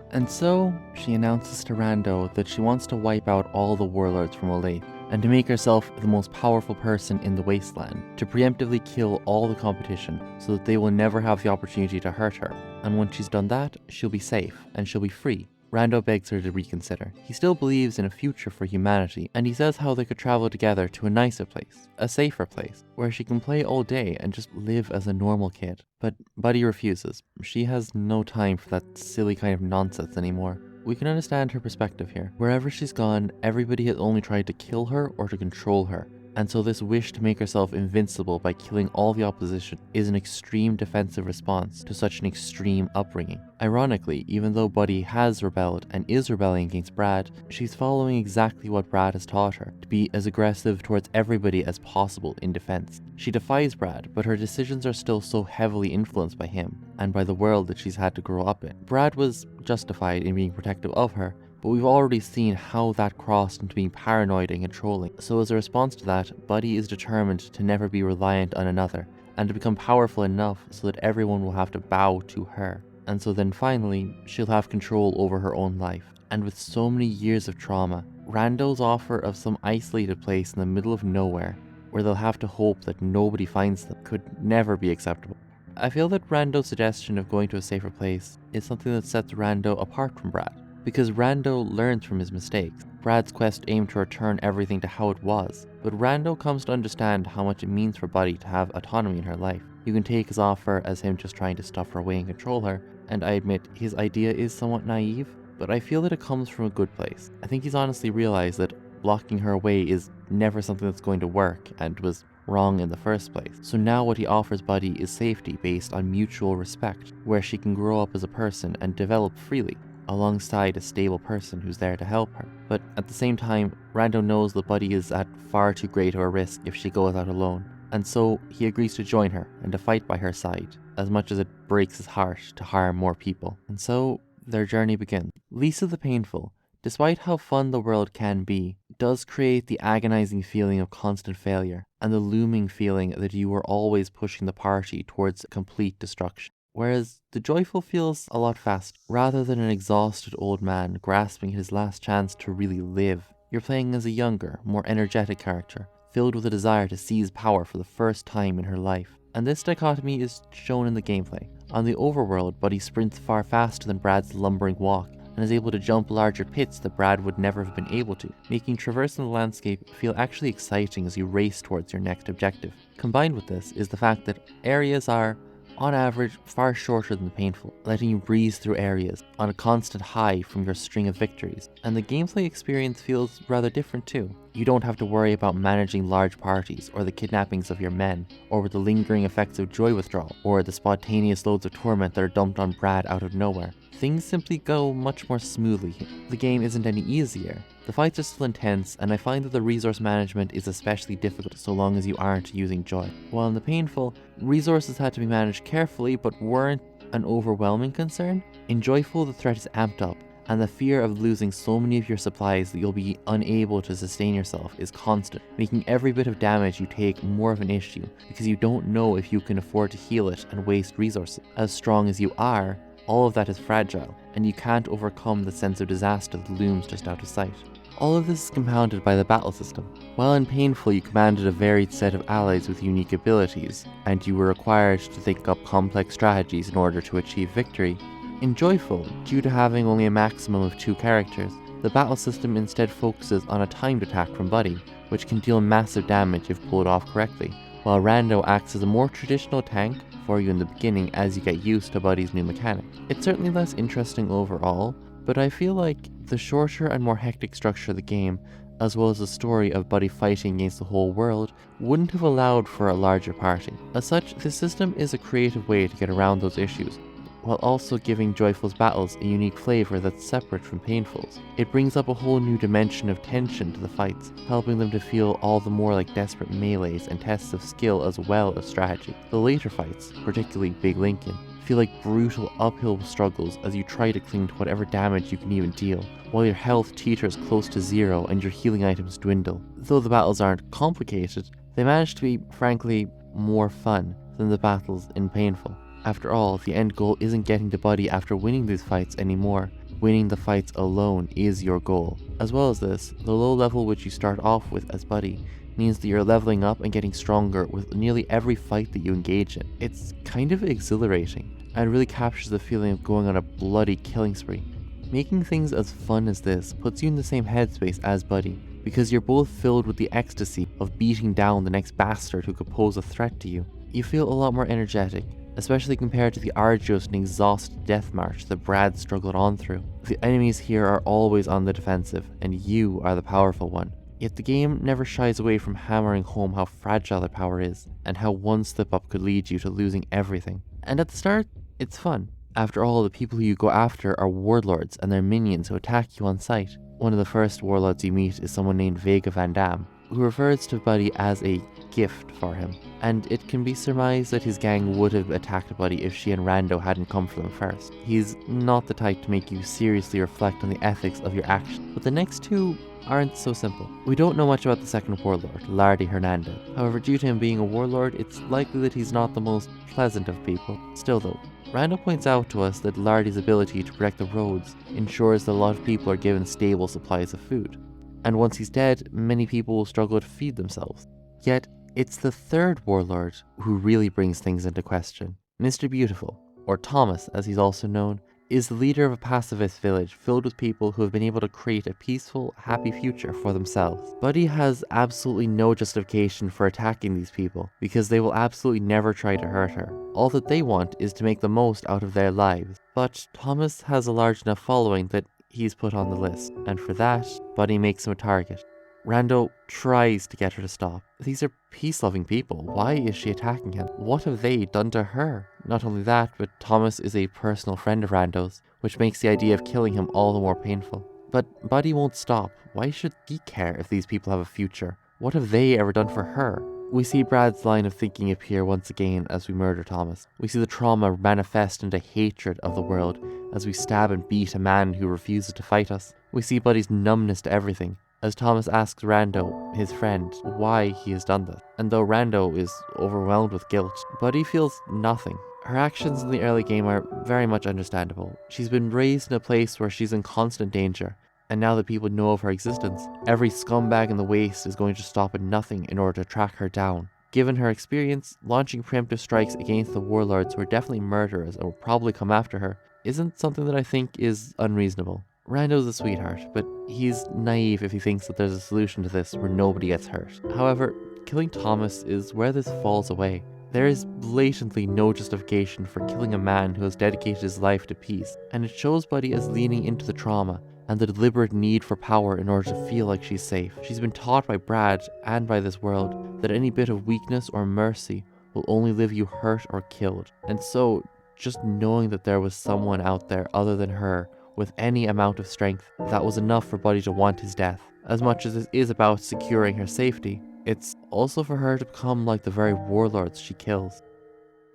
And so, she announces to Rando that she wants to wipe out all the warlords from Olathe, and to make herself the most powerful person in the wasteland, to preemptively kill all the competition so that they will never have the opportunity to hurt her. And when she's done that, she'll be safe, and she'll be free. Rando begs her to reconsider. He still believes in a future for humanity, and he says how they could travel together to a nicer place, a safer place, where she can play all day and just live as a normal kid. But Buddy refuses. She has no time for that silly kind of nonsense anymore. We can understand her perspective here. Wherever she's gone, everybody has only tried to kill her or to control her. And so this wish to make herself invincible by killing all the opposition is an extreme defensive response to such an extreme upbringing. Ironically, even though Buddy has rebelled and is rebelling against Brad, she's following exactly what Brad has taught her, to be as aggressive towards everybody as possible in defense. She defies Brad, but her decisions are still so heavily influenced by him, and by the world that she's had to grow up in. Brad was justified in being protective of her, but we've already seen how that crossed into being paranoid and controlling. So as a response to that, Buddy is determined to never be reliant on another, and to become powerful enough so that everyone will have to bow to her. And so then finally, she'll have control over her own life. And with so many years of trauma, Rando's offer of some isolated place in the middle of nowhere, where they'll have to hope that nobody finds them, could never be acceptable. I feel that Rando's suggestion of going to a safer place is something that sets Rando apart from Brad, because Rando learns from his mistakes. Brad's quest aimed to return everything to how it was, but Rando comes to understand how much it means for Buddy to have autonomy in her life. You can take his offer as him just trying to stuff her away and control her, and I admit his idea is somewhat naive, but I feel that it comes from a good place. I think he's honestly realized that blocking her away is never something that's going to work, and was wrong in the first place. So now what he offers Buddy is safety based on mutual respect, where she can grow up as a person and develop freely, alongside a stable person who's there to help her. But at the same time, Rando knows that Buddy is at far too great of a risk if she goes out alone, and so he agrees to join her and to fight by her side, as much as it breaks his heart to harm more people. And so their journey begins. Lisa the Painful, despite how fun the world can be, does create the agonizing feeling of constant failure, and the looming feeling that you are always pushing the party towards complete destruction. Whereas the Joyful feels a lot faster. Rather than an exhausted old man grasping his last chance to really live, you're playing as a younger, more energetic character, filled with a desire to seize power for the first time in her life. And this dichotomy is shown in the gameplay. On the overworld, Buddy sprints far faster than Brad's lumbering walk, and is able to jump larger pits that Brad would never have been able to, making traversing the landscape feel actually exciting as you race towards your next objective. Combined with this is the fact that areas are, on average, far shorter than the Painful, letting you breeze through areas on a constant high from your string of victories. And the gameplay experience feels rather different too. You don't have to worry about managing large parties, or the kidnappings of your men, or with the lingering effects of joy withdrawal, or the spontaneous loads of torment that are dumped on Brad out of nowhere. things simply go much more smoothly. The game isn't any easier. The fights are still intense, and I find that the resource management is especially difficult so long as you aren't using joy. While in the painful, resources had to be managed carefully but weren't an overwhelming concern. In joyful, the threat is amped up, and the fear of losing so many of your supplies that you'll be unable to sustain yourself is constant, making every bit of damage you take more of an issue because you don't know if you can afford to heal it and waste resources. As strong as you are, all of that is fragile, and you can't overcome the sense of disaster that looms just out of sight. All of this is compounded by the battle system. While in Painful you commanded a varied set of allies with unique abilities, and you were required to think up complex strategies in order to achieve victory, in Joyful, due to having only a maximum of 2 characters, the battle system instead focuses on a timed attack from Buddy, which can deal massive damage if pulled off correctly, while Rando acts as a more traditional tank for you in the beginning as you get used to Buddy's new mechanic. It's certainly less interesting overall, but I feel like the shorter and more hectic structure of the game, as well as the story of Buddy fighting against the whole world, wouldn't have allowed for a larger party. As such, this system is a creative way to get around those issues, while also giving Joyful's battles a unique flavor that's separate from Painful's. It brings up a whole new dimension of tension to the fights, helping them to feel all the more like desperate melees and tests of skill as well as strategy. The later fights, particularly Big Lincoln, feel like brutal uphill struggles as you try to cling to whatever damage you can even deal, while your health teeters close to zero and your healing items dwindle. Though the battles aren't complicated, they manage to be, frankly, more fun than the battles in Painful. After all, the end goal isn't getting to Buddy after winning these fights anymore. Winning the fights alone is your goal. As well as this, the low level which you start off with as Buddy means that you're leveling up and getting stronger with nearly every fight that you engage in. It's kind of exhilarating, and really captures the feeling of going on a bloody killing spree. Making things as fun as this puts you in the same headspace as Buddy, because you're both filled with the ecstasy of beating down the next bastard who could pose a threat to you. You feel a lot more energetic, especially compared to the arduous and exhausted death march that Brad struggled on through. The enemies here are always on the defensive, and you are the powerful one. Yet the game never shies away from hammering home how fragile their power is, and how one slip up could lead you to losing everything. And at the start, it's fun. After all, the people who you go after are warlords and their minions who attack you on sight. One of the first warlords you meet is someone named Vega Van Dam, who refers to Buddy as a gift for him, and it can be surmised that his gang would have attacked Buddy if she and Rando hadn't come for them first. He's not the type to make you seriously reflect on the ethics of your actions, but the next two aren't so simple. We don't know much about the second warlord, Lardy Hernandez. However, due to him being a warlord, it's likely that he's not the most pleasant of people. Still though, Rando points out to us that Lardy's ability to protect the roads ensures that a lot of people are given stable supplies of food, and once he's dead, many people will struggle to feed themselves. Yet, it's the third warlord who really brings things into question. Mr. Beautiful, or Thomas as he's also known, is the leader of a pacifist village filled with people who have been able to create a peaceful, happy future for themselves. Buddy has absolutely no justification for attacking these people, because they will absolutely never try to hurt her. All that they want is to make the most out of their lives. But Thomas has a large enough following that he's put on the list, and for that, Buddy makes him a target. Rando tries to get her to stop. These are peace-loving people. Why is she attacking him? What have they done to her? Not only that, but Thomas is a personal friend of Rando's, which makes the idea of killing him all the more painful. But Buddy won't stop. Why should he care if these people have a future? What have they ever done for her? We see Brad's line of thinking appear once again as we murder Thomas. We see the trauma manifest into hatred of the world as we stab and beat a man who refuses to fight us. We see Buddy's numbness to everything, as Thomas asks Rando, his friend, why he has done this. And though Rando is overwhelmed with guilt, Buddy feels nothing. Her actions in the early game are very much understandable. She's been raised in a place where she's in constant danger, and now that people know of her existence, every scumbag in the waste is going to stop at nothing in order to track her down. Given her experience, launching preemptive strikes against the warlords who are definitely murderers and will probably come after her isn't something that I think is unreasonable. Rando's a sweetheart, but he's naive if he thinks that there's a solution to this where nobody gets hurt. However, killing Thomas is where this falls away. There is blatantly no justification for killing a man who has dedicated his life to peace, and it shows Buddy as leaning into the trauma and the deliberate need for power in order to feel like she's safe. She's been taught by Brad and by this world that any bit of weakness or mercy will only leave you hurt or killed, and so just knowing that there was someone out there other than her with any amount of strength, that was enough for Buddy to want his death. As much as it is about securing her safety, it's also for her to become like the very warlords she kills.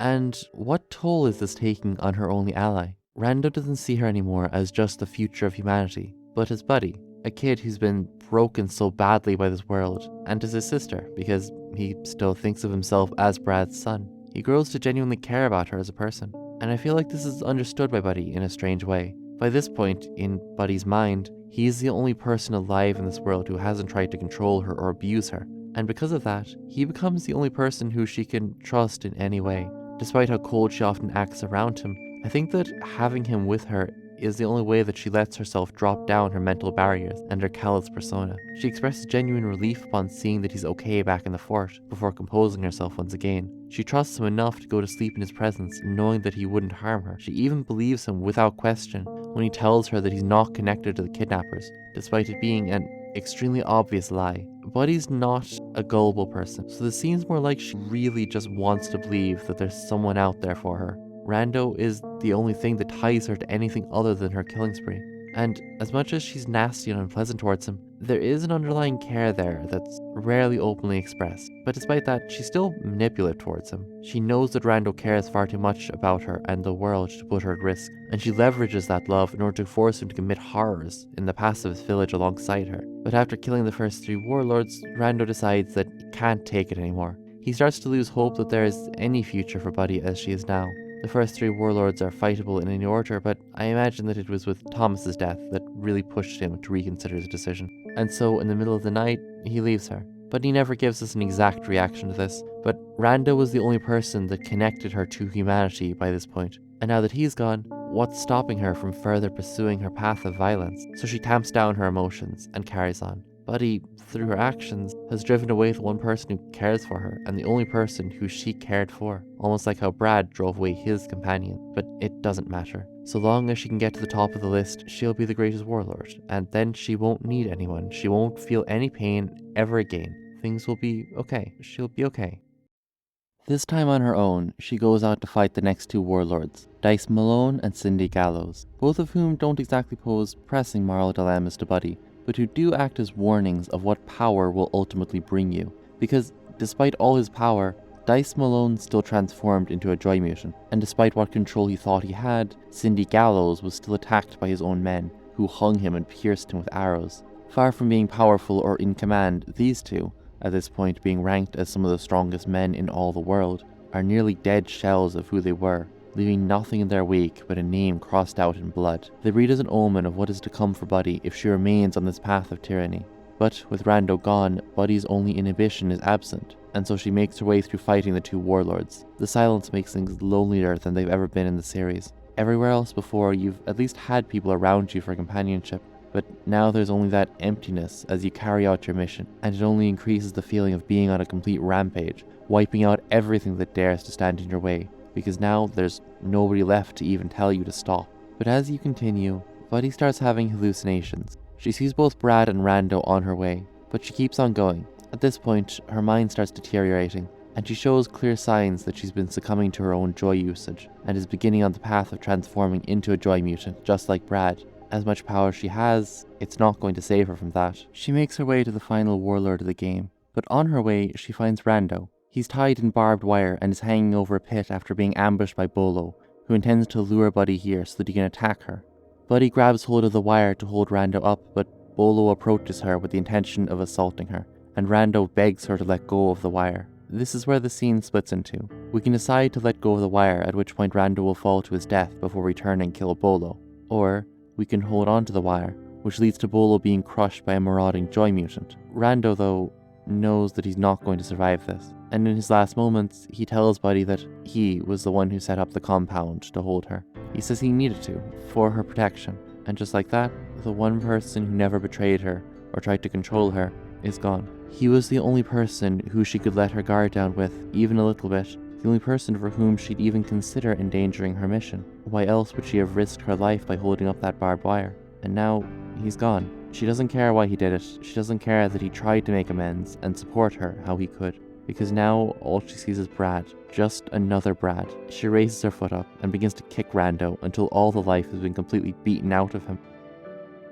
And what toll is this taking on her only ally? Rando doesn't see her anymore as just the future of humanity, but as Buddy, a kid who's been broken so badly by this world, and as his sister, because he still thinks of himself as Brad's son. He grows to genuinely care about her as a person, and I feel like this is understood by Buddy in a strange way. By this point, in Buddy's mind, he's the only person alive in this world who hasn't tried to control her or abuse her, and because of that, he becomes the only person who she can trust in any way. Despite how cold she often acts around him, I think that having him with her is the only way that she lets herself drop down her mental barriers and her callous persona. She expresses genuine relief upon seeing that he's okay back in the fort, before composing herself once again. She trusts him enough to go to sleep in his presence, knowing that he wouldn't harm her. She even believes him without question when he tells her that he's not connected to the kidnappers, despite it being an extremely obvious lie. Buddy's not a gullible person, so this seems more like she really just wants to believe that there's someone out there for her. Rando is the only thing that ties her to anything other than her killing spree. And as much as she's nasty and unpleasant towards him, there is an underlying care there that's rarely openly expressed. But despite that, she's still manipulative towards him. She knows that Rando cares far too much about her and the world to put her at risk, and she leverages that love in order to force him to commit horrors in the pacifist village alongside her. But after killing the first 3 warlords, Rando decides that he can't take it anymore. He starts to lose hope that there is any future for Buddy as she is now. The first 3 warlords are fightable in any order, but I imagine that it was with Thomas's death that really pushed him to reconsider his decision. And so, in the middle of the night, he leaves her. But he never gives us an exact reaction to this. But Rando was the only person that connected her to humanity by this point. And now that he's gone, what's stopping her from further pursuing her path of violence? So she tamps down her emotions and carries on. Buddy, through her actions, has driven away the one person who cares for her and the only person who she cared for. Almost like how Brad drove away his companion, but it doesn't matter. So long as she can get to the top of the list, she'll be the greatest warlord, and then she won't need anyone. She won't feel any pain ever again. Things will be okay. She'll be okay. This time on her own, she goes out to fight the next 2 warlords, Dice Malone and Cindy Gallows, both of whom don't exactly pose pressing moral dilemmas to Buddy, but who do act as warnings of what power will ultimately bring you. Because despite all his power, Dice Malone still transformed into a joy mutant, and despite what control he thought he had, Cindy Gallows was still attacked by his own men, who hung him and pierced him with arrows. Far from being powerful or in command, these 2, at this point being ranked as some of the strongest men in all the world, are nearly dead shells of who they were, leaving nothing in their wake but a name crossed out in blood. They read as an omen of what is to come for Buddy if she remains on this path of tyranny. But with Rando gone, Buddy's only inhibition is absent, and so she makes her way through fighting the 2 warlords. The silence makes things lonelier than they've ever been in the series. Everywhere else before, you've at least had people around you for companionship, but now there's only that emptiness as you carry out your mission, and it only increases the feeling of being on a complete rampage, wiping out everything that dares to stand in your way, because now there's nobody left to even tell you to stop. But as you continue, Buddy starts having hallucinations. She sees both Brad and Rando on her way, but she keeps on going. At this point, her mind starts deteriorating, and she shows clear signs that she's been succumbing to her own joy usage, and is beginning on the path of transforming into a joy mutant, just like Brad. As much power she has, it's not going to save her from that. She makes her way to the final warlord of the game, but on her way, she finds Rando. He's tied in barbed wire and is hanging over a pit after being ambushed by Bolo, who intends to lure Buddy here so that he can attack her. Buddy grabs hold of the wire to hold Rando up, but Bolo approaches her with the intention of assaulting her, and Rando begs her to let go of the wire. This is where the scene splits into. We can decide to let go of the wire, at which point Rando will fall to his death before we turn and kill Bolo. Or we can hold on to the wire, which leads to Bolo being crushed by a marauding joy mutant. Rando, though, knows that he's not going to survive this, and in his last moments, he tells Buddy that he was the one who set up the compound to hold her. He says he needed to, for her protection, and just like that, the one person who never betrayed her or tried to control her is gone. He was the only person who she could let her guard down with, even a little bit, the only person for whom she'd even consider endangering her mission. Why else would she have risked her life by holding up that barbed wire? And now, he's gone. She doesn't care why he did it. She doesn't care that he tried to make amends and support her how he could. because now all she sees is Brad, just another Brad. She raises her foot up and begins to kick Rando until all the life has been completely beaten out of him.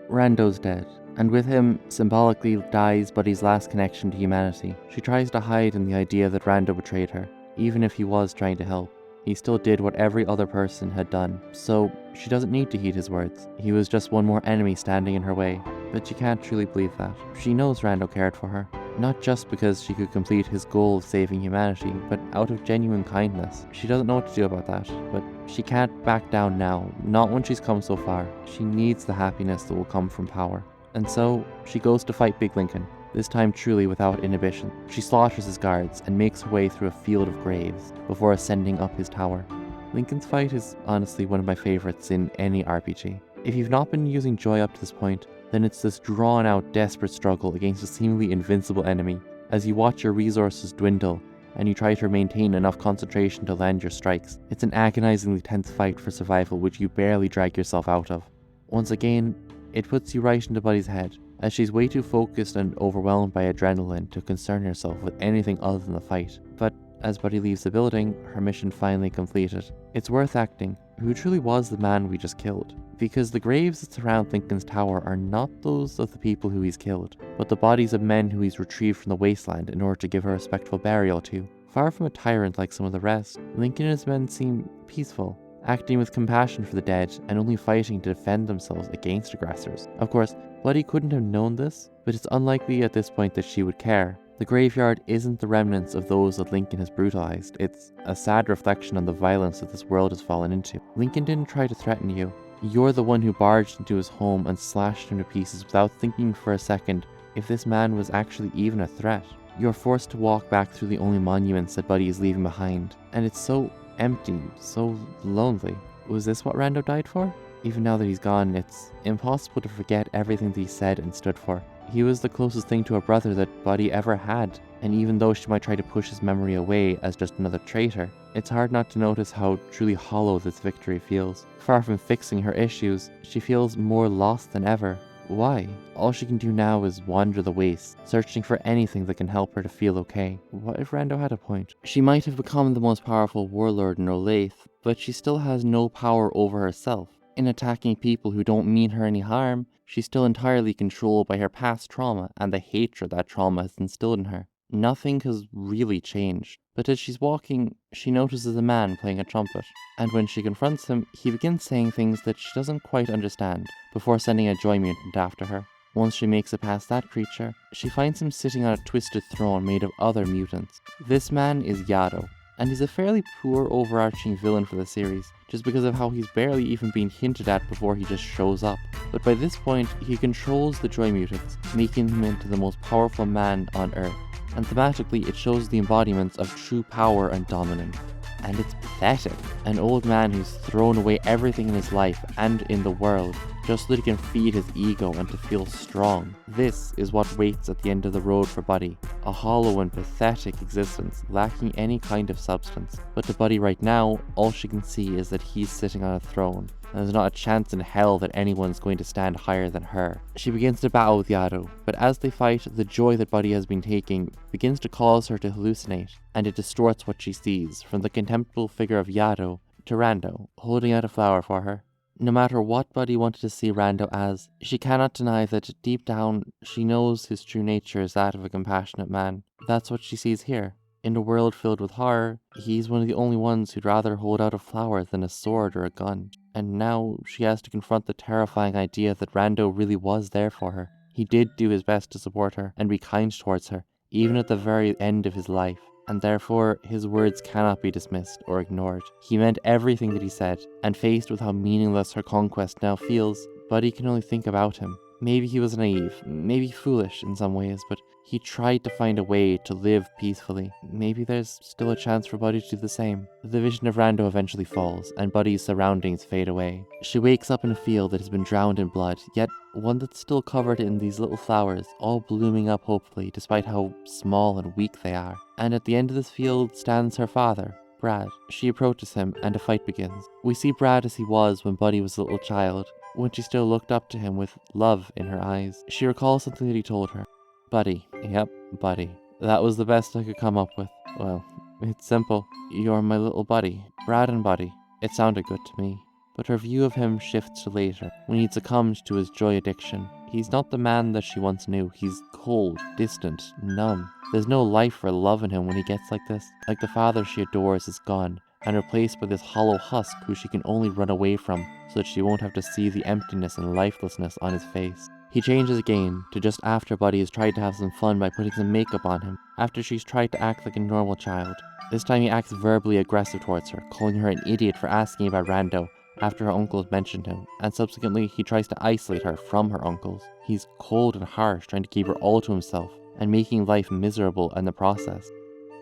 Rando's dead, and with him, symbolically dies Buddy's last connection to humanity. She tries to hide in the idea that Rando betrayed her, even if he was trying to help. He still did what every other person had done, so she doesn't need to heed his words. He was just one more enemy standing in her way, but she can't truly believe that. She knows Rando cared for her, not just because she could complete his goal of saving humanity, but out of genuine kindness. She doesn't know what to do about that, but she can't back down now, not when she's come so far. She needs the happiness that will come from power. And so, she goes to fight Big Lincoln, this time truly without inhibition. She slaughters his guards and makes her way through a field of graves before ascending up his tower. Lincoln's fight is honestly one of my favorites in any RPG. If you've not been using joy up to this point, then it's this drawn-out, desperate struggle against a seemingly invincible enemy, as you watch your resources dwindle and you try to maintain enough concentration to land your strikes. It's an agonizingly tense fight for survival which you barely drag yourself out of. Once again, it puts you right into Buddy's head, as she's way too focused and overwhelmed by adrenaline to concern herself with anything other than the fight. But as Buddy leaves the building, her mission finally completed. It's worth acting who truly was the man we just killed, because the graves that surround Lincoln's tower are not those of the people who he's killed, but the bodies of men who he's retrieved from the wasteland in order to give a respectful burial to. Far from a tyrant like some of the rest, Lincoln and his men seem peaceful, acting with compassion for the dead and only fighting to defend themselves against aggressors. Of course, Buddy couldn't have known this, but it's unlikely at this point that she would care. The graveyard isn't the remnants of those that Lincoln has brutalized. It's a sad reflection on the violence that this world has fallen into. Lincoln didn't try to threaten you. You're the one who barged into his home and slashed him to pieces without thinking for a second if this man was actually even a threat. You're forced to walk back through the only monuments that Buddy is leaving behind, and it's so empty, so lonely. Was this what Rando died for? Even now that he's gone, it's impossible to forget everything that he said and stood for. He was the closest thing to a brother that Buddy ever had, and even though she might try to push his memory away as just another traitor, it's hard not to notice how truly hollow this victory feels. Far from fixing her issues, she feels more lost than ever. Why? All she can do now is wander the wastes, searching for anything that can help her to feel okay. What if Rando had a point? She might have become the most powerful warlord in Olathe, but she still has no power over herself. In attacking people who don't mean her any harm, she's still entirely controlled by her past trauma and the hatred that trauma has instilled in her. Nothing has really changed, but as she's walking, she notices a man playing a trumpet, and when she confronts him, he begins saying things that she doesn't quite understand, before sending a joy mutant after her. Once she makes it past that creature, she finds him sitting on a twisted throne made of other mutants. This man is Yado, and he's a fairly poor overarching villain for the series, just because of how he's barely even been hinted at before he just shows up. But by this point, he controls the Joy Mutants, making him into the most powerful man on Earth. And thematically, it shows the embodiments of true power and dominance. And it's pathetic. An old man who's thrown away everything in his life and in the world, just so that he can feed his ego and to feel strong. This is what waits at the end of the road for Buddy. A hollow and pathetic existence, lacking any kind of substance. But to Buddy right now, all she can see is that he's sitting on a throne, and there's not a chance in hell that anyone's going to stand higher than her. She begins to battle with Yado, but as they fight, the joy that Buddy has been taking begins to cause her to hallucinate, and it distorts what she sees, from the contemptible figure of Yado to Rando, holding out a flower for her. No matter what Buddy wanted to see Rando as, she cannot deny that deep down, she knows his true nature is that of a compassionate man. That's what she sees here. In a world filled with horror, he's one of the only ones who'd rather hold out a flower than a sword or a gun. And now, she has to confront the terrifying idea that Rando really was there for her. He did do his best to support her and be kind towards her, even at the very end of his life. And therefore, his words cannot be dismissed or ignored. He meant everything that he said, and faced with how meaningless her conquest now feels, Buddy can only think about him. Maybe he was naive, maybe foolish in some ways, but he tried to find a way to live peacefully. Maybe there's still a chance for Buddy to do the same. The vision of Rando eventually falls, and Buddy's surroundings fade away. She wakes up in a field that has been drowned in blood, yet one that's still covered in these little flowers, all blooming up hopefully, despite how small and weak they are. And at the end of this field stands her father, Brad. She approaches him, and a fight begins. We see Brad as he was when Buddy was a little child, when she still looked up to him with love in her eyes. She recalls something that he told her. Buddy. Yep, Buddy. That was the best I could come up with. Well, it's simple. You're my little buddy. Brad and Buddy. It sounded good to me. But her view of him shifts to later, when he'd succumbed to his joy addiction. He's not the man that she once knew. He's cold, distant, numb. There's no life or love in him when he gets like this. Like the father she adores is gone, and replaced by this hollow husk who she can only run away from so that she won't have to see the emptiness and lifelessness on his face. He changes again to just after Buddy has tried to have some fun by putting some makeup on him, after she's tried to act like a normal child. This time he acts verbally aggressive towards her, calling her an idiot for asking about Rando after her uncles mentioned him, and subsequently he tries to isolate her from her uncles. He's cold and harsh, trying to keep her all to himself, and making life miserable in the process.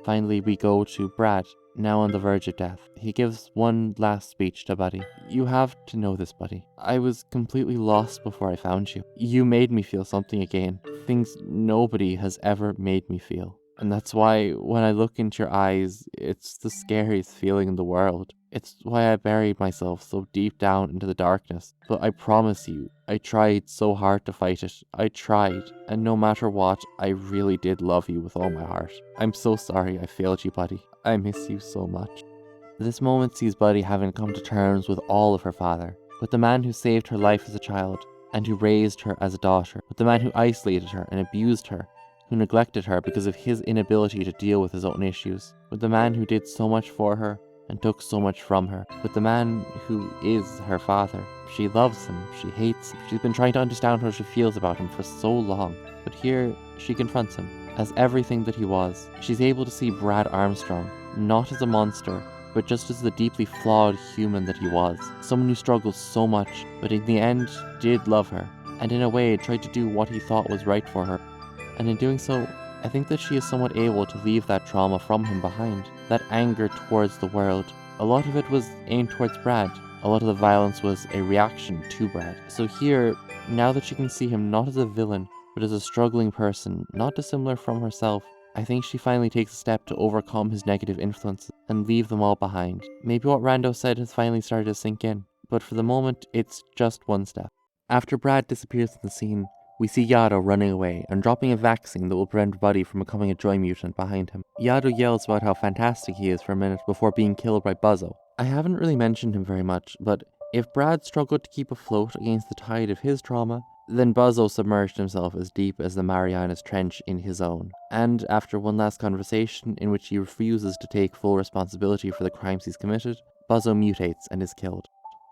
Finally, we go to Brad, now on the verge of death. He gives one last speech to Buddy. You have to know this, Buddy. I was completely lost before I found you. You made me feel something again. Things nobody has ever made me feel. And that's why when I look into your eyes, it's the scariest feeling in the world. It's why I buried myself so deep down into the darkness. But I promise you, I tried so hard to fight it. I tried. And no matter what, I really did love you with all my heart. I'm so sorry I failed you, Buddy. I miss you so much. This moment sees Buddy having come to terms with all of her father. With the man who saved her life as a child, and who raised her as a daughter. With the man who isolated her and abused her, who neglected her because of his inability to deal with his own issues. With the man who did so much for her and took so much from her. With the man who is her father. She loves him, she hates him. She's been trying to understand how she feels about him for so long. But here, she confronts him as everything that he was. She's able to see Brad Armstrong, not as a monster, but just as the deeply flawed human that he was. Someone who struggled so much, but in the end did love her, and in a way tried to do what he thought was right for her. And in doing so, I think that she is somewhat able to leave that trauma from him behind. That anger towards the world. A lot of it was aimed towards Brad. A lot of the violence was a reaction to Brad. So here, now that she can see him not as a villain, but as a struggling person, not dissimilar from herself, I think she finally takes a step to overcome his negative influences and leave them all behind. Maybe what Rando said has finally started to sink in, but for the moment, it's just one step. After Brad disappears from the scene, we see Yado running away and dropping a vaccine that will prevent Buddy from becoming a joy mutant behind him. Yado yells about how fantastic he is for a minute before being killed by Buzzo. I haven't really mentioned him very much, but if Brad struggled to keep afloat against the tide of his trauma, then Buzzo submerged himself as deep as the Marianas Trench in his own. And after one last conversation in which he refuses to take full responsibility for the crimes he's committed, Buzzo mutates and is killed.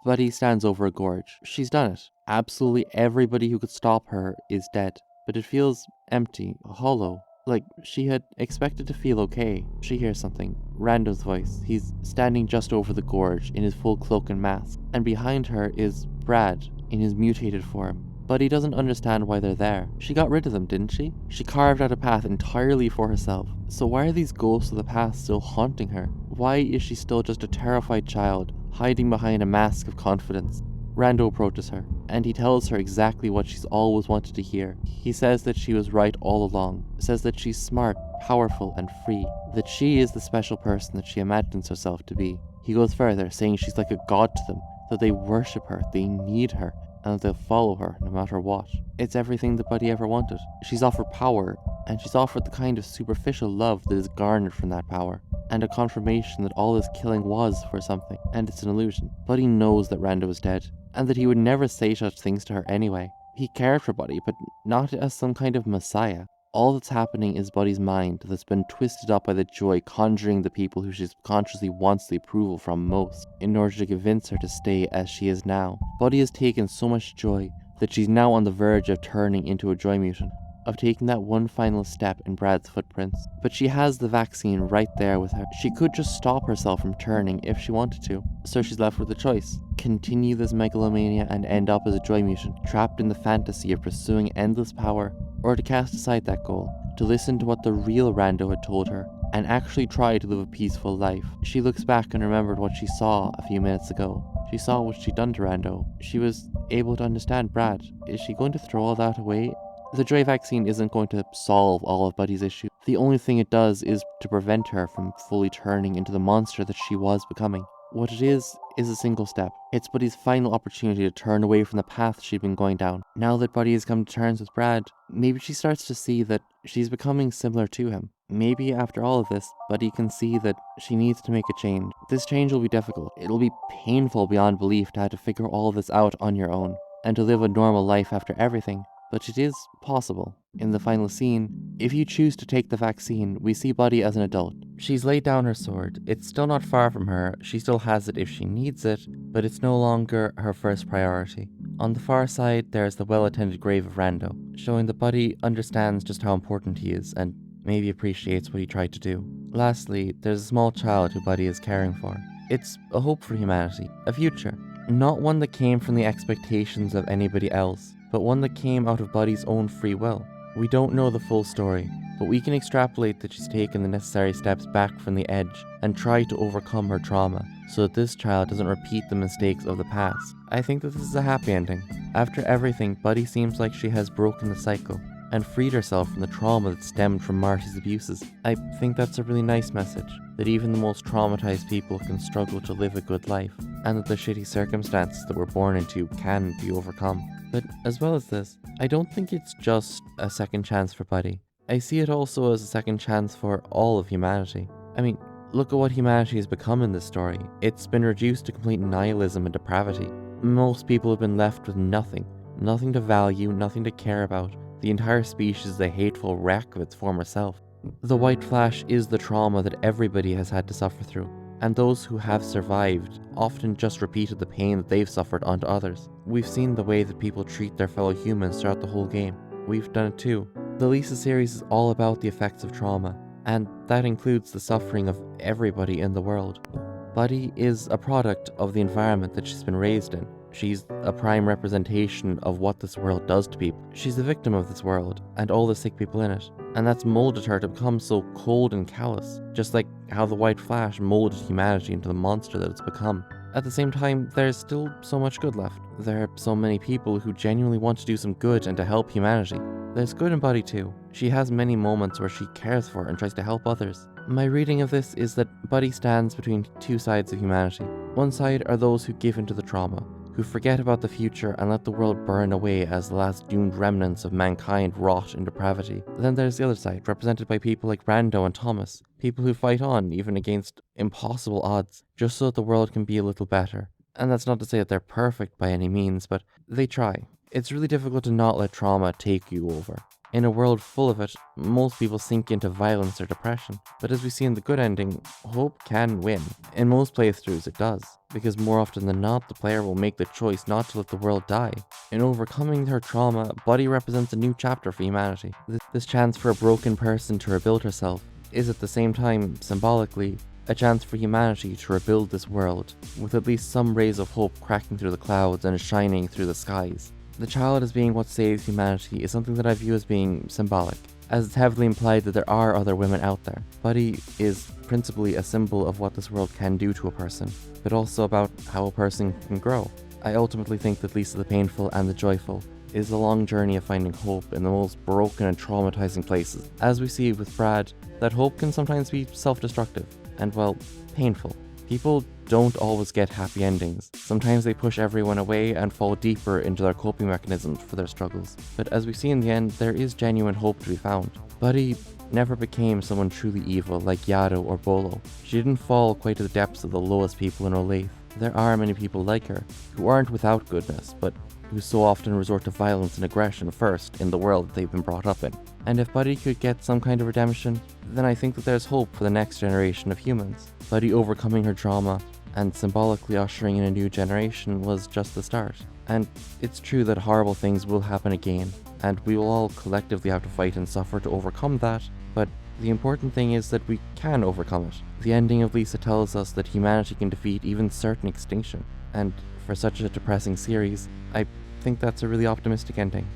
Buddy stands over a gorge. She's done it. Absolutely everybody who could stop her is dead. But it feels empty, hollow. Like she had expected to feel okay. She hears something. Rando's voice. He's standing just over the gorge in his full cloak and mask. And behind her is Brad in his mutated form. Buddy doesn't understand why they're there. She got rid of them, didn't she? She carved out a path entirely for herself. So why are these ghosts of the past still haunting her? Why is she still just a terrified child, hiding behind a mask of confidence? Rando approaches her, and he tells her exactly what she's always wanted to hear. He says that she was right all along, says that she's smart, powerful, and free, that she is the special person that she imagines herself to be. He goes further, saying she's like a god to them, that they worship her, they need her, and that they'll follow her no matter what. It's everything that Buddy ever wanted. She's offered power, and she's offered the kind of superficial love that is garnered from that power, and a confirmation that all this killing was for something, and it's an illusion. Buddy knows that Rando is dead, and that he would never say such things to her anyway. He cared for Buddy, but not as some kind of messiah. All that's happening is Buddy's mind that's been twisted up by the joy conjuring the people who she subconsciously wants the approval from most, in order to convince her to stay as she is now. Buddy has taken so much joy that she's now on the verge of turning into a joy mutant, of taking that one final step in Brad's footprints. But she has the vaccine right there with her. She could just stop herself from turning if she wanted to. So she's left with a choice. Continue this megalomania and end up as a joy mutant, trapped in the fantasy of pursuing endless power, or to cast aside that goal, to listen to what the real Rando had told her, and actually try to live a peaceful life. She looks back and remembered what she saw a few minutes ago. She saw what she'd done to Rando. She was able to understand Brad. Is she going to throw all that away? The joy vaccine isn't going to solve all of Buddy's issues. The only thing it does is to prevent her from fully turning into the monster that she was becoming. What it is a single step. It's Buddy's final opportunity to turn away from the path she'd been going down. Now that Buddy has come to terms with Brad, maybe she starts to see that she's becoming similar to him. Maybe after all of this, Buddy can see that she needs to make a change. This change will be difficult. It'll be painful beyond belief to have to figure all of this out on your own, and to live a normal life after everything. But it is possible. In the final scene, if you choose to take the vaccine, we see Buddy as an adult. She's laid down her sword. It's still not far from her. She still has it if she needs it, but it's no longer her first priority. On the far side, there's the well-attended grave of Rando, showing that Buddy understands just how important he is and maybe appreciates what he tried to do. Lastly, there's a small child who Buddy is caring for. It's a hope for humanity, a future. Not one that came from the expectations of anybody else, but one that came out of Buddy's own free will. We don't know the full story, but we can extrapolate that she's taken the necessary steps back from the edge and tried to overcome her trauma, so that this child doesn't repeat the mistakes of the past. I think that this is a happy ending. After everything, Buddy seems like she has broken the cycle and freed herself from the trauma that stemmed from Marty's abuses. I think that's a really nice message, that even the most traumatized people can struggle to live a good life, and that the shitty circumstances that we're born into can be overcome. But as well as this, I don't think it's just a second chance for Buddy. I see it also as a second chance for all of humanity. I mean, look at what humanity has become in this story. It's been reduced to complete nihilism and depravity. Most people have been left with nothing. Nothing to value, nothing to care about. The entire species is a hateful wreck of its former self. The white flash is the trauma that everybody has had to suffer through, and those who have survived often just repeated the pain that they've suffered onto others. We've seen the way that people treat their fellow humans throughout the whole game. We've done it too. The Lisa series is all about the effects of trauma, and that includes the suffering of everybody in the world. Buddy is a product of the environment that she's been raised in. She's a prime representation of what this world does to people. She's the victim of this world and all the sick people in it, and that's molded her to become so cold and callous, just like how the White Flash molded humanity into the monster that it's become. At the same time, there's still so much good left. There are so many people who genuinely want to do some good and to help humanity. There's good in Buddy too. She has many moments where she cares for and tries to help others. My reading of this is that Buddy stands between two sides of humanity. One side are those who give into the trauma, who forget about the future and let the world burn away as the last doomed remnants of mankind rot in depravity. Then there's the other side, represented by people like Rando and Thomas, people who fight on even against impossible odds, just so that the world can be a little better. And that's not to say that they're perfect by any means, but they try. It's really difficult to not let trauma take you over. In a world full of it, most people sink into violence or depression. But as we see in the good ending, hope can win. In most playthroughs it does, because more often than not, the player will make the choice not to let the world die. In overcoming her trauma, Buddy represents a new chapter for humanity. This chance for a broken person to rebuild herself is at the same time, symbolically, a chance for humanity to rebuild this world, with at least some rays of hope cracking through the clouds and shining through the skies. The child as being what saves humanity is something that I view as being symbolic, as it's heavily implied that there are other women out there. Buddy is principally a symbol of what this world can do to a person, but also about how a person can grow. I ultimately think that Lisa the Painful and the Joyful is a long journey of finding hope in the most broken and traumatizing places. As we see with Brad, that hope can sometimes be self-destructive and, well, painful. People don't always get happy endings. Sometimes they push everyone away and fall deeper into their coping mechanisms for their struggles. But as we see in the end, there is genuine hope to be found. Buddy never became someone truly evil like Yado or Bolo. She didn't fall quite to the depths of the lowest people in Olathe. There are many people like her, who aren't without goodness, but who so often resort to violence and aggression first in the world that they've been brought up in. And if Buddy could get some kind of redemption, then I think that there's hope for the next generation of humans. Buddy overcoming her trauma and symbolically ushering in a new generation was just the start. And it's true that horrible things will happen again, and we will all collectively have to fight and suffer to overcome that, but the important thing is that we can overcome it. The ending of Lisa tells us that humanity can defeat even certain extinction, and for such a depressing series, I think that's a really optimistic ending.